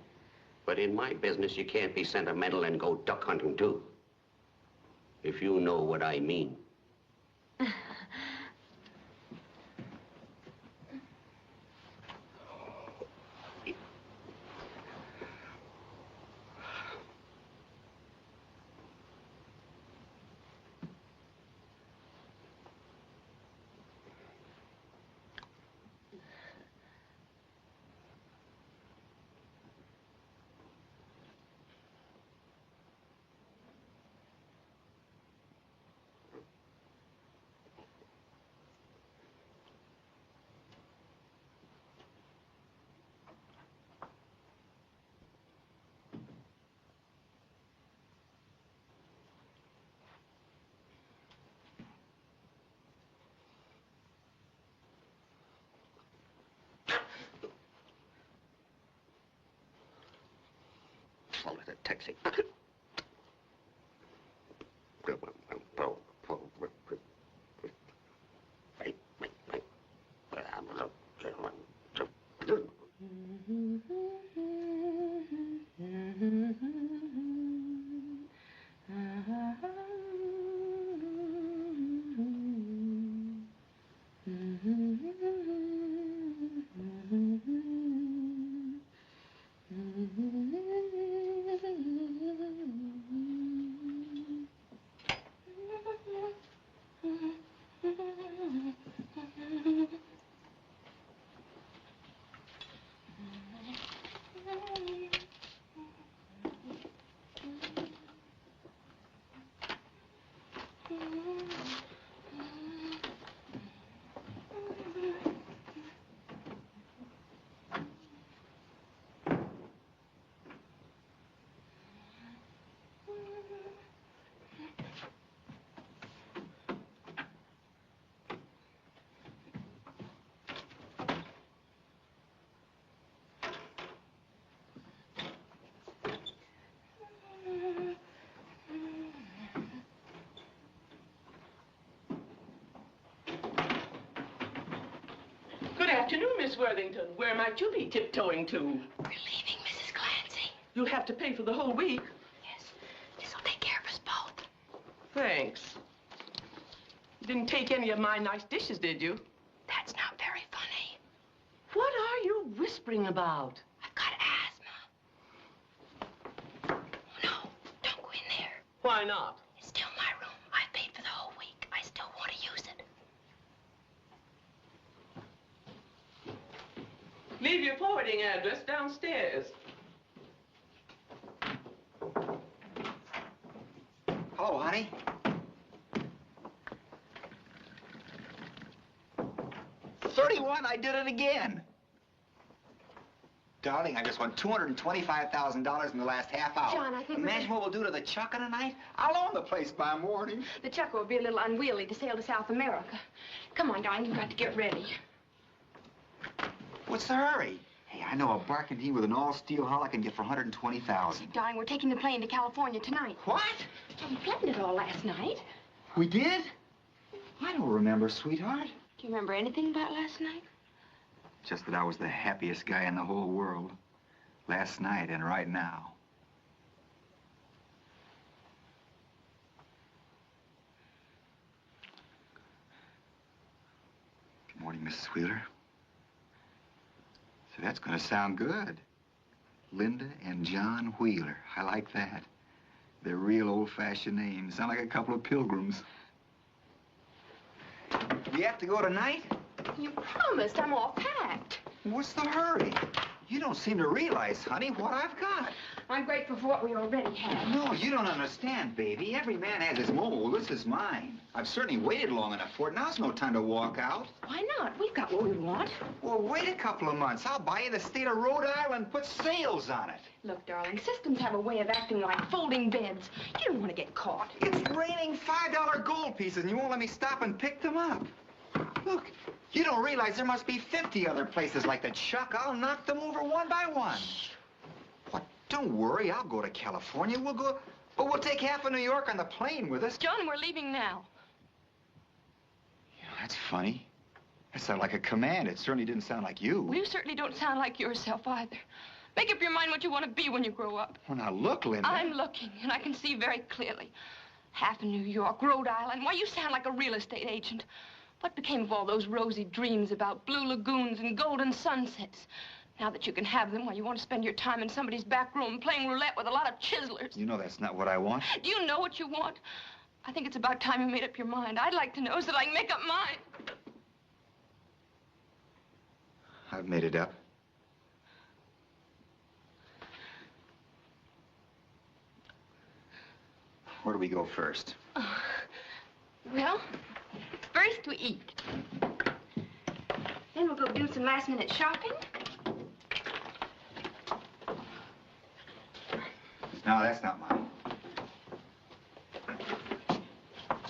But in my business, you can't be sentimental and go duck hunting, too. If you know what I mean. Call it a taxi. afternoon, Miss Worthington. Where might you be tiptoeing to? We're leaving, Mrs. Clancy. You'll have to pay for the whole week. Yes. This'll take care of us both. Thanks. You didn't take any of my nice dishes, did you? That's not very funny. What are you whispering about? I've got asthma. Oh, no. Don't go in there. Why not? It's still my room. I've paid for the whole week. I still want to use it. Leave your forwarding address downstairs. Hello, honey. $31, I did it again. Darling, I just won $225,000 in the last half hour. John, I think Imagine what we'll do to the chucker tonight. I'll own the place by morning. The chucker will be a little unwieldy to sail to South America. Come on, darling, you've got to get ready. What's the hurry? Hey, I know a barkentine with an all-steel hull I can get for $120,000. Darling, we're taking the plane to California tonight. What? We planned it all last night. We did? I don't remember, sweetheart. Do you remember anything about last night? Just that I was the happiest guy in the whole world. Last night and right now. Good morning, Mrs. Wheeler. So that's going to sound good. Linda and John Wheeler. I like that. They're real old-fashioned names. Sound like a couple of pilgrims. We have to go tonight? You promised. I'm all packed. What's the hurry? You don't seem to realize, honey, what I've got. I'm grateful for what we already have. No, you don't understand, baby. Every man has his moment. Well, this is mine. I've certainly waited long enough for it. Now's no time to walk out. Why not? We've got what we want. Well, wait a couple of months. I'll buy you the state of Rhode Island, put sails on it. Look, darling, systems have a way of acting like folding beds. You don't want to get caught. It's raining $5 gold pieces, and you won't let me stop and pick them up. Look, you don't realize there must be 50 other places like the Chuck. I'll knock them over one by one. Shh. What? Don't worry. I'll go to California. We'll go... But we'll take half of New York on the plane with us. John, we're leaving now. You know, that's funny. That sounded like a command. It certainly didn't sound like you. Well, you certainly don't sound like yourself either. Make up your mind what you want to be when you grow up. Well, now, look, Linda. I'm looking, and I can see very clearly. Half of New York, Rhode Island. Why, you sound like a real estate agent. What became of all those rosy dreams about blue lagoons and golden sunsets? Now that you can have them, why, you want to spend your time in somebody's back room playing roulette with a lot of chiselers. You know that's not what I want. Do you know what you want? I think it's about time you made up your mind. I'd like to know so that I can make up mine. I've made it up. Where do we go first? Well, first we eat. Then we'll go do some last-minute shopping. No, that's not mine.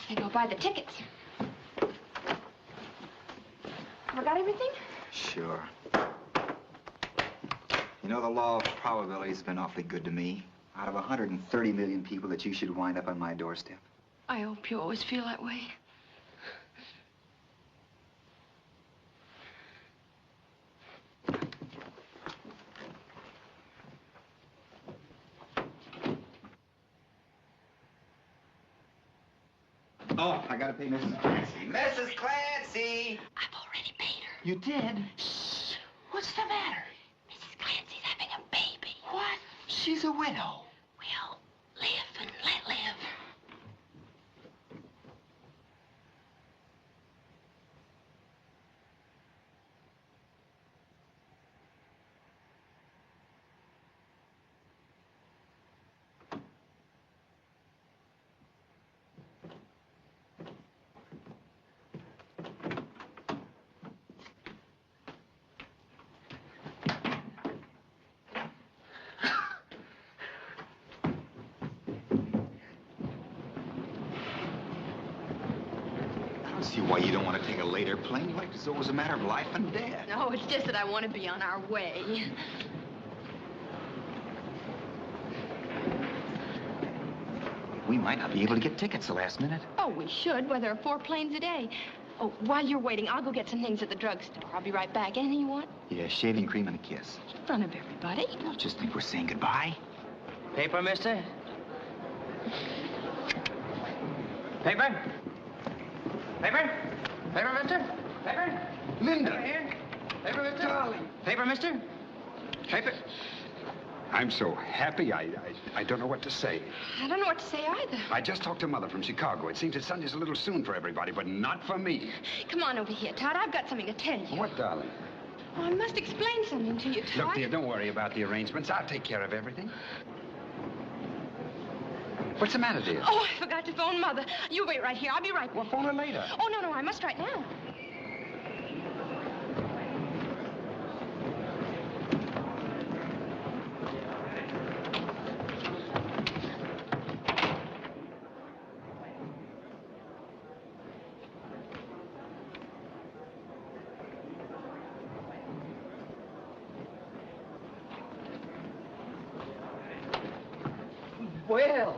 Then go buy the tickets. Forgot everything? Sure. You know, the law of probability has been awfully good to me. Out of 130 million people that you should wind up on my doorstep. I hope you always feel that way. Oh, I gotta pay Mrs. Clancy. Mrs. Clancy! I've already paid her. You did? Shh. What's the matter? Mrs. Clancy's having a baby. What? She's a widow. Well, live and let live. See why you don't want to take a later plane? Like it's always a matter of life and death. No, it's just that I want to be on our way. We might not be able to get tickets the last minute. Oh, we should. Well, there are 4 planes a day. Oh, while you're waiting, I'll go get some things at the drugstore. I'll be right back. Anything you want? Yeah, shaving cream and a kiss. In front of everybody. Don't just think we're saying goodbye. Paper, mister? Paper? Paper? Paper, mister? Paper? Linda! Paper here? Paper, mister? Darling. Paper, mister? Paper? I'm so happy, I don't know what to say. I don't know what to say either. I just talked to Mother from Chicago. It seems that Sunday's a little soon for everybody, but not for me. Come on over here, Todd. I've got something to tell you. What, darling? Oh, I must explain something to you, Todd. Look, dear, don't worry about the arrangements. I'll take care of everything. What's the matter, dear? Oh, I forgot to phone Mother. You wait right here. I'll be right back. Well, phone her later. Oh, no, I must right now. Well.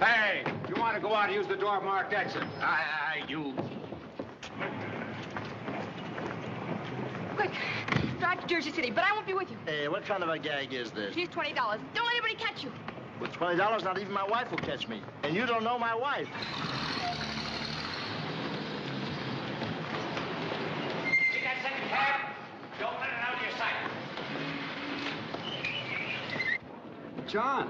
Hey, if you want to go out, use the door marked exit. You. Quick, drive to Jersey City, but I won't be with you. Hey, what kind of a gag is this? Here's $20. Don't let anybody catch you. With $20, not even my wife will catch me. And you don't know my wife. See that second cab? Don't let it out of your sight. John,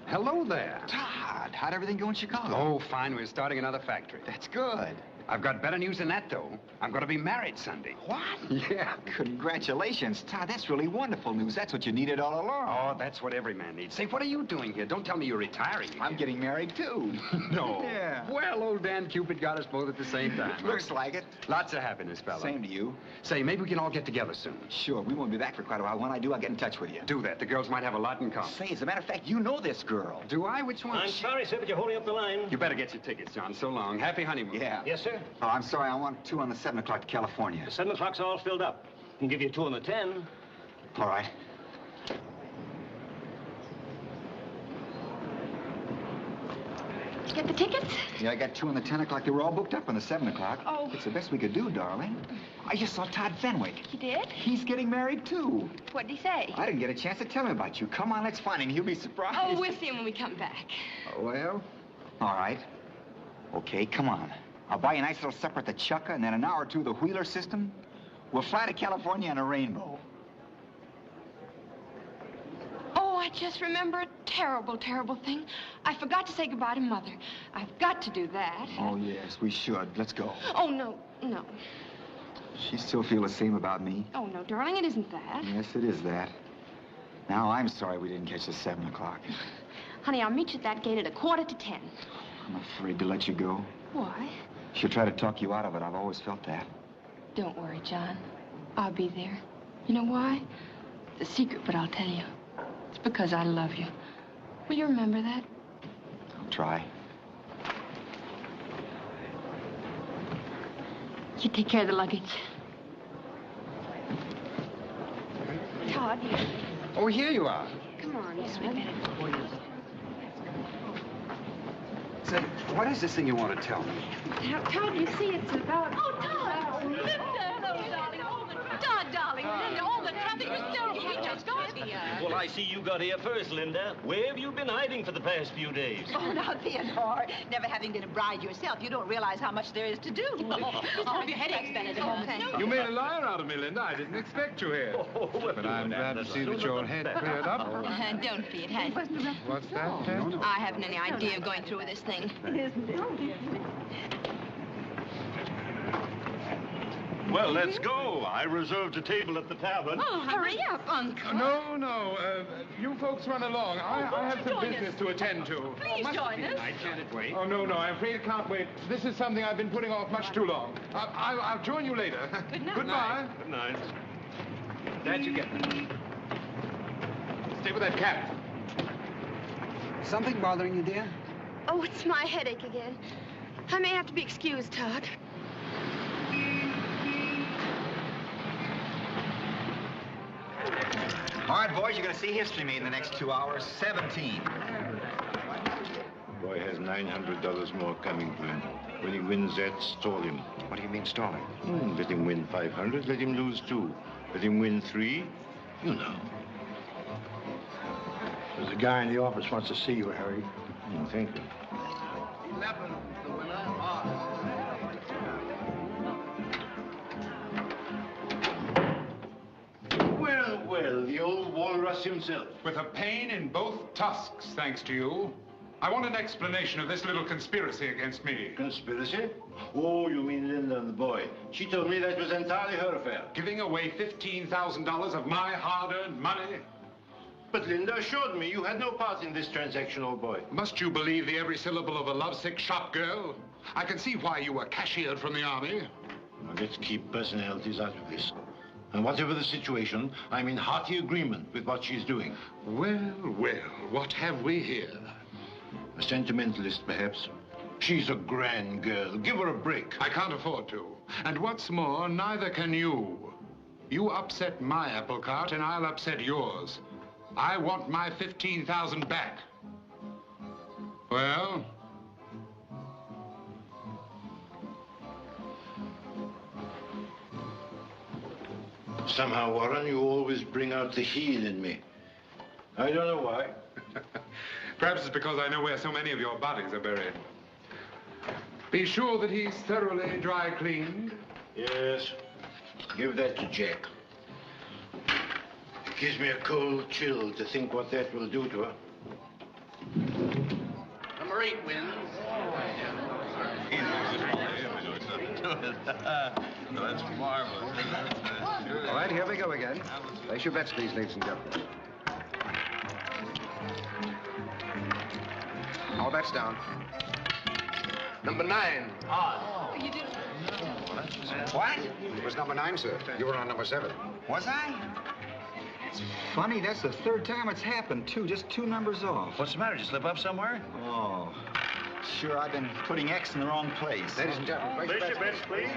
hello there. Todd, how'd everything go in Chicago? Oh, fine. We're starting another factory. That's good. I've got better news than that, though. I'm going to be married Sunday. What? Yeah. Congratulations, Todd. That's really wonderful news. That's what you needed all along. Oh, that's what every man needs. Say, what are you doing here? Don't tell me you're retiring. I'm getting married, too. No. Yeah. Well, old Dan Cupid got us both at the same time. Looks like it. Lots of happiness, fella. Same to you. Say, maybe we can all get together soon. Sure. We won't be back for quite a while. When I do, I'll get in touch with you. Do that. The girls might have a lot in common. Say, as a matter of fact, you know this girl. Do I? Which one? I'm sorry, sir, but you're holding up the line. You better get your tickets, John. So long. Happy honeymoon. Yeah. Yes, sir. Oh, I'm sorry. I want 2 on the 7 o'clock to California. The 7 o'clock's all filled up. Can give you 2 on the 10. All right. Did you get the tickets? Yeah, I got 2 on the 10 o'clock. They were all booked up on the 7 o'clock. Oh. It's the best we could do, darling. I just saw Todd Fenwick. You did? He's getting married, too. What'd he say? I didn't get a chance to tell him about you. Come on, let's find him. He'll be surprised. Oh, we'll see him when we come back. Well, all right. Okay, come on. I'll buy you a nice little supper at the Chukka, and then an hour or two of the Wheeler system. We'll fly to California on a rainbow. Oh, I just remember a terrible, terrible thing. I forgot to say goodbye to Mother. I've got to do that. Oh, yes, we should. Let's go. Oh, no. She still feel the same about me? Oh, no, darling, it isn't that. Yes, it is that. Now, I'm sorry we didn't catch the 7 o'clock. Honey, I'll meet you at that gate at 9:45. I'm afraid to let you go. Why? She'll try to talk you out of it. I've always felt that. Don't worry, John. I'll be there. You know why? It's a secret, but I'll tell you. It's because I love you. Will you remember that? I'll try. You take care of the luggage. Todd. Oh, here you are. Come on, sweet. Say, what is this thing you want to tell me? Todd, you see, it's about... Oh, Todd! Linda! Hello, darling. Todd, darling. Linda, all the traffic was so... You just got me. Well, I see you got here first, Linda. Where have you been hiding for the past few days? Oh, now, Theodore, never having been a bride yourself, you don't realize how much there is to do. Just hope your headache's better than You made a liar out of me, Linda. I didn't expect you here. But I'm glad to see that your head cleared up. Don't be, it has. What's that, Ted? I haven't any idea of going through with this thing. Isn't it? Well, let's go. I reserved a table at the tavern. Oh, hurry up, Uncle. No. You folks run along. I have some business to attend to. Please join us. I can't wait. Oh, no. I'm afraid it can't wait. This is something I've been putting off much too long. I'll join you later. Good night. Goodbye. Good night. That you get. Stay with that cap. Something bothering you, dear? Oh, it's my headache again. I may have to be excused, Todd. All right, boys, you're going to see history me in the next 2 hours. 17. Boy has $900 more coming to him. When he wins that, stall him. What do you mean stalling? Let him win 500, let him lose 2. Let him win 3, you know. There's a guy in the office wants to see you, Harry. Thank you. 11, the winner. Well, the old walrus himself. With a pain in both tusks, thanks to you. I want an explanation of this little conspiracy against me. Conspiracy? Oh, you mean Linda and the boy. She told me that was entirely her affair. Giving away $15,000 of my hard-earned money? But Linda assured me you had no part in this transaction, old boy. Must you believe the every syllable of a lovesick shop girl? I can see why you were cashiered from the army. Now, let's keep personalities out of this. And whatever the situation, I'm in hearty agreement with what she's doing. Well, what have we here? A sentimentalist, perhaps. She's a grand girl. Give her a break. I can't afford to. And what's more, neither can you. You upset my apple cart, and I'll upset yours. I want my $15,000 back. Well? Somehow, Warren, you always bring out the heel in me. I don't know why. Perhaps it's because I know where so many of your bodies are buried. Be sure that he's thoroughly dry cleaned. Yes. Give that to Jack. It gives me a cold chill to think what that will do to her. Number 8 wins. That's marvelous. All right, here we go again. Place your bets, please, ladies and gentlemen. All bets down. Number 9. Oh, you did. What? It was number 9, sir. You were on number 7. Was I? It's funny, that's the 3rd time it's happened, too. Just 2 numbers off. What's the matter? Did you slip up somewhere? Oh. Sure, I've been putting X in the wrong place. Ladies and gentlemen, place your bets, please.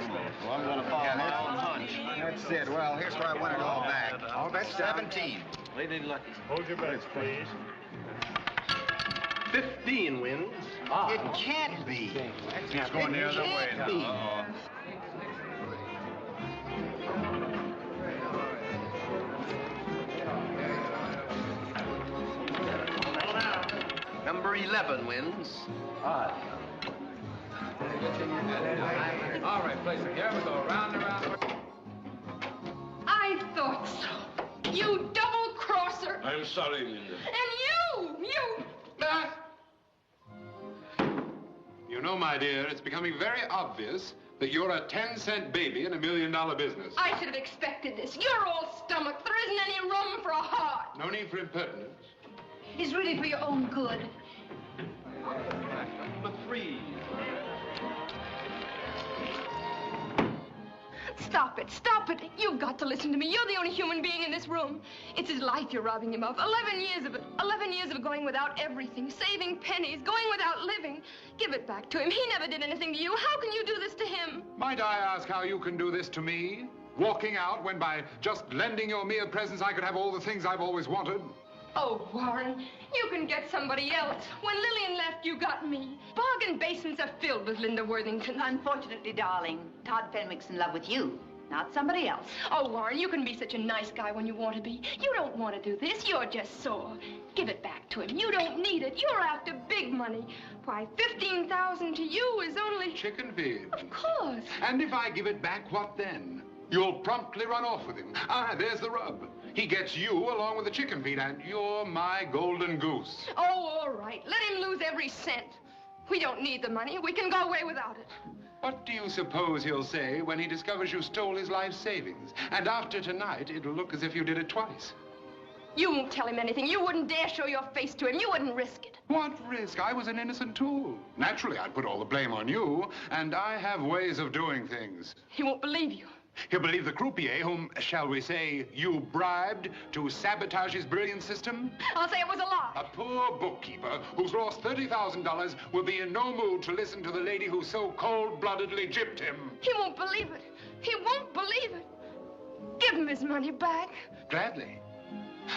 Well, I'm going to follow my own hunch. That's it. Well, here's where I want it all back. All bets down. 17. Lady Lucky. Hold your bets, please. 15 wins. It can't be. It's going the other way It can't be. now. Number 11 wins. All right, place it. Here we go. Round and round. I thought so. You double-crosser. I'm sorry, Linda. And you! You know, my dear, it's becoming very obvious that you're a 10-cent baby in $1 million business. I should have expected this. You're all stomach. There isn't any room for a heart. No need for impertinence. It's really for your own good. Number 3. Stop it. Stop it. You've got to listen to me. You're the only human being in this room. It's his life you're robbing him of. 11 years of it. 11 years of going without everything, saving pennies, going without living. Give it back to him. He never did anything to you. How can you do this to him? Might I ask how you can do this to me? Walking out when by just lending your mere presence I could have all the things I've always wanted? Oh, Warren, you can get somebody else. When Lillian left, you got me. Bargain basins are filled with Linda Worthington. Unfortunately, darling, Todd Fenwick's in love with you. not somebody else. Oh, Warren, you can be such a nice guy when you want to be. You don't want to do this. You're just sore. Give it back to him. You don't need it. You're after big money. Why, 15,000 to you is only... Chicken feed. Of course. And if I give it back, what then? You'll promptly run off with him. Ah, there's the rub. He gets you along with the chicken feed, and you're my golden goose. Oh, all right. Let him lose every cent. We don't need the money. We can go away without it. What do you suppose he'll say when he discovers you stole his life savings? And after tonight, it'll look as if you did it twice. You won't tell him anything. You wouldn't dare show your face to him. You wouldn't risk it. What risk? I was an innocent tool. Naturally, I'd put all the blame on you, and I have ways of doing things. He won't believe you. He'll believe the croupier whom, shall we say, you bribed to sabotage his brilliant system? I'll say it was a lie. A poor bookkeeper who's lost $30,000 will be in no mood to listen to the lady who so cold-bloodedly gypped him. He won't believe it. He won't believe it. Give him his money back. Gladly.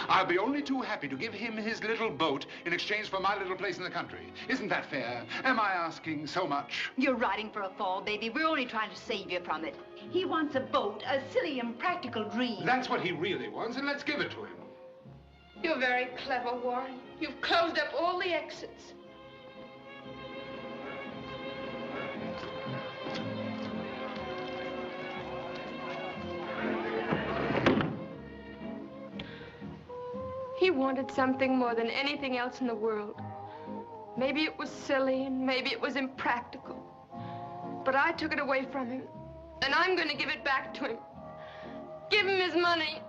I'll be only too happy to give him his little boat in exchange for my little place in the country. Isn't that fair? Am I asking so much? You're riding for a fall, baby. We're only trying to save you from it. He wants a boat, a silly, impractical dream. That's what he really wants, and let's give it to him. You're very clever, Warren. You've closed up all the exits. He wanted something more than anything else in the world. Maybe it was silly, and maybe it was impractical. But I took it away from him, and I'm going to give it back to him. Give him his money.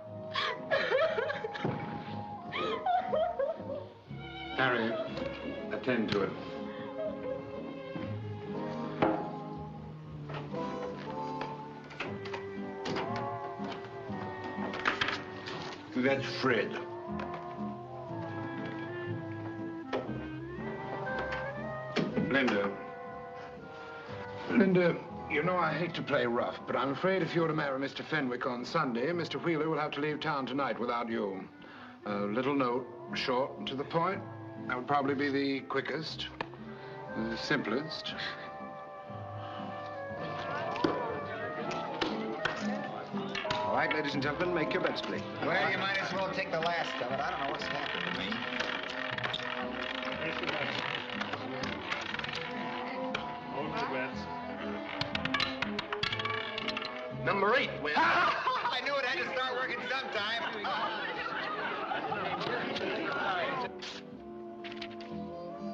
Harry, attend to it. That's Fred. Linda, you know I hate to play rough, but I'm afraid if you're to marry Mr. Fenwick on Sunday, Mr. Wheeler will have to leave town tonight without you. A little note, short and to the point. That would probably be the quickest, the simplest. All right, ladies and gentlemen, make your bets, please. Well, you might as well take the last of it. I don't know what's happened to me. Number 8 wins. I knew it had to start working sometime.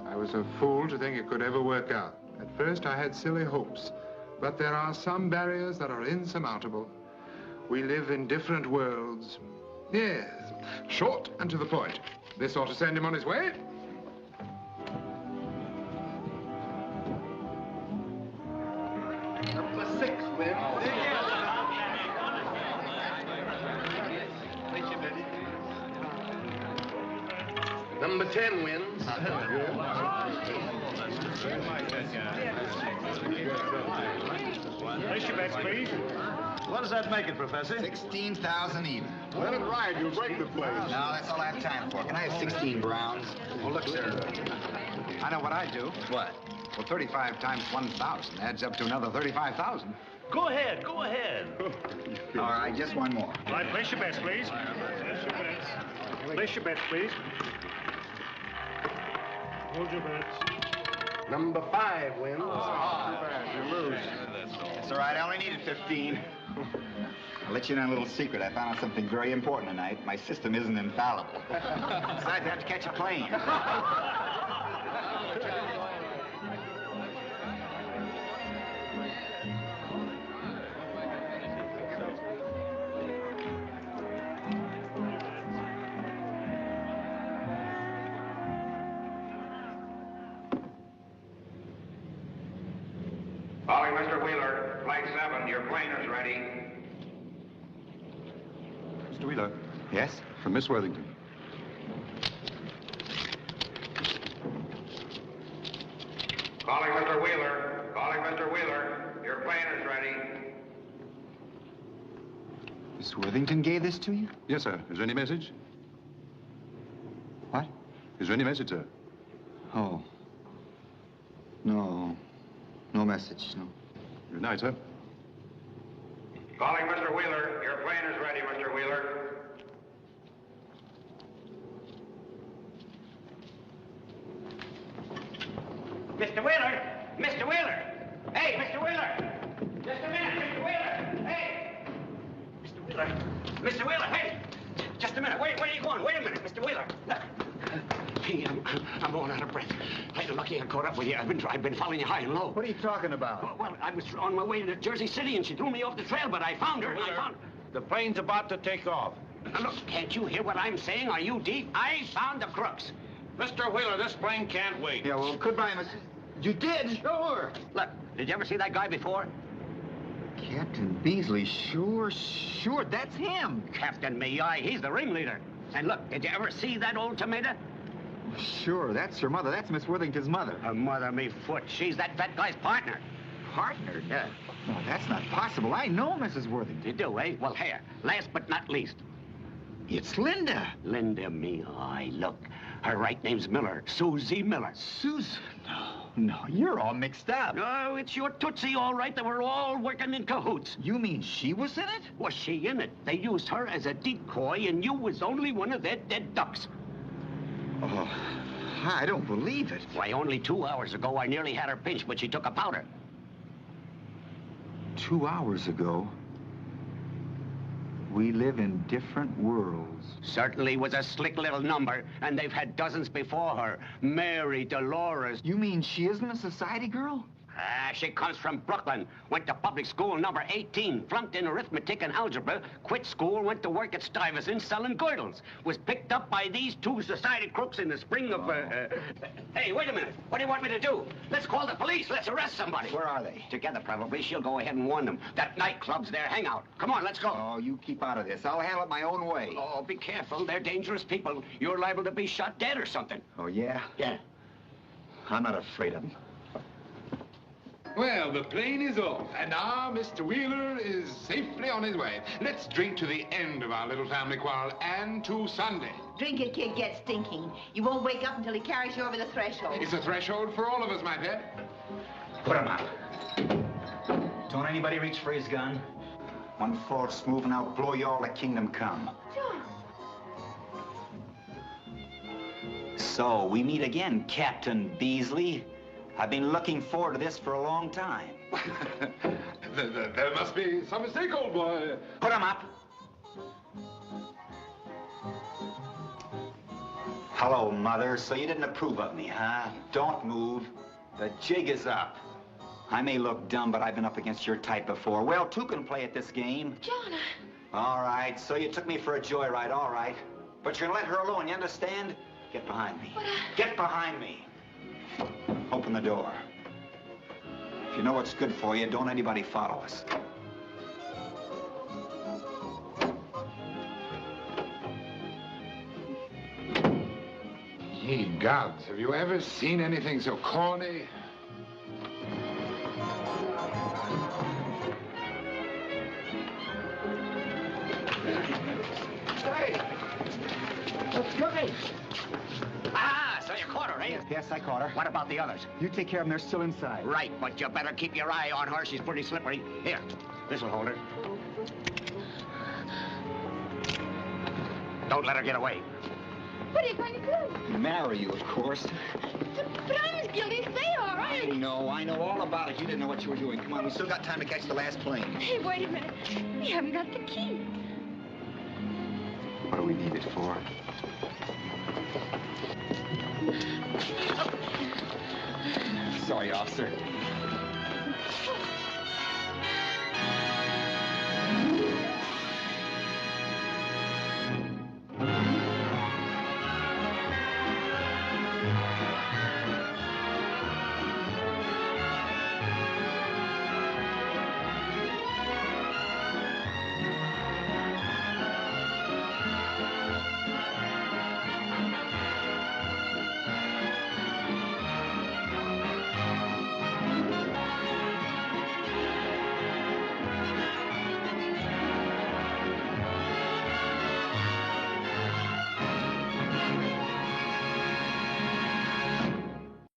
I was a fool to think it could ever work out. At first, I had silly hopes. But there are some barriers that are insurmountable. We live in different worlds. Yes, short and to the point. This ought to send him on his way. Number 6 wins. Number 10 wins. Place your bets, please. What does that make it, Professor? 16,000 even. Let it ride. You'll break the place. No, that's all I have time for. Can I have 16 browns? Well, look, sir. I know what I'd do. What? Well, 35 times 1,000 adds up to another 35,000. Go ahead. Go ahead. All right, just one more. All right, place your bets, please. Place your bets. Place your bets, please. Hold your bets. Number 5 wins. Too bad, you lose. That's all right. I only needed 15. I'll let you in on a little secret. I found out something very important tonight. My system isn't infallible. Besides, I have to catch a plane. Calling Mr. Wheeler, Flight 7, your plane is ready. Mr. Wheeler. Yes? From Miss Worthington. Calling Mr. Wheeler, calling Mr. Wheeler, your plane is ready. Miss Worthington gave this to you? Yes, sir. Is there any message? What? Is there any message, sir? Oh. No. No message, no. Good night, sir. Calling Mr. Wheeler. Your plane is ready, Mr. Wheeler. Mr. Wheeler! Mr. Wheeler! Hey, Mr. Wheeler! Just a minute, Mr. Wheeler! Hey! Mr. Wheeler! Mr. Wheeler, hey! Just a minute. Where are you going? Wait a minute, Mr. Wheeler. Hey, I'm going out of breath. I'm lucky I caught up with you. I've been following you high and low. What are you talking about? Well, I was on my way to Jersey City, and she threw me off the trail, but I found her. I found her. The plane's about to take off. Now, look, can't you hear what I'm saying? Are you deep? I found the crooks. Mr. Wheeler, this plane can't wait. Yeah, well, goodbye, Mrs. You did? Sure. Look, did you ever see that guy before? Captain Beasley, sure, that's him. Captain May-I, he's the ringleader. And look, did you ever see that old tomato? Sure, that's her mother. That's Miss Worthington's mother. Her mother, me foot. She's that fat guy's partner. Partner? Yeah. No, that's not possible. I know Mrs. Worthington. You do, eh? Well, here, last but not least. It's Linda. Linda May-I, look. Her right name's Miller. Susie Miller. Susan? No, you're all mixed up. Oh, it's your Tootsie, all right, that we're all working in cahoots. You mean she was in it? Was she in it? They used her as a decoy, and you was only one of their dead ducks. Oh, I don't believe it. Why, only 2 hours ago, I nearly had her pinched, but she took a powder. 2 hours ago? We live in different worlds. Certainly was a slick little number, and they've had dozens before her. Mary Dolores. You mean she isn't a society girl? Ah, she comes from Brooklyn. Went to public school number 18. Flunked in arithmetic and algebra. Quit school, went to work at Stuyvesant selling girdles. Was picked up by these two society crooks in the spring of... Hey, wait a minute. What do you want me to do? Let's call the police. Let's arrest somebody. Where are they? Together, probably. She'll go ahead and warn them. That nightclub's their hangout. Come on, let's go. Oh, you keep out of this. I'll handle it my own way. Oh, be careful. They're dangerous people. You're liable to be shot dead or something. Oh, yeah? Yeah. I'm not afraid of them. Well, the plane is off, and now Mr. Wheeler is safely on his way. Let's drink to the end of our little family quarrel and to Sunday. Drink it, kid, get stinking. You won't wake up until he carries you over the threshold. It's a threshold for all of us, my pet. Put him up. Don't anybody reach for his gun. One false move and I'll blow you all to kingdom come. John. So, we meet again, Captain Beasley. I've been looking forward to this for a long time. There must be some mistake, old boy. Put him up. Hello, Mother. So you didn't approve of me, huh? Don't move. The jig is up. I may look dumb, but I've been up against your type before. Well, two can play at this game. John, All right, so you took me for a joyride, all right. But you're gonna let her alone, you understand? Get behind me. Get behind me. Open the door. If you know what's good for you, don't anybody follow us. Ye gods, have you ever seen anything so corny? Hey! What's cooking? Ah, so you caught her, eh? Yes, I caught her. What about the others? You take care of them. They're still inside. Right, but you better keep your eye on her. She's pretty slippery. Here, this'll hold her. Don't let her get away. what are you going to do? Marry you, of course. But I'm as guilty as they are. I know all about it. You didn't know what you were doing. Come on, we still got time to catch the last plane. Hey, wait a minute. We haven't got the key. What do we need it for? Sorry, officer.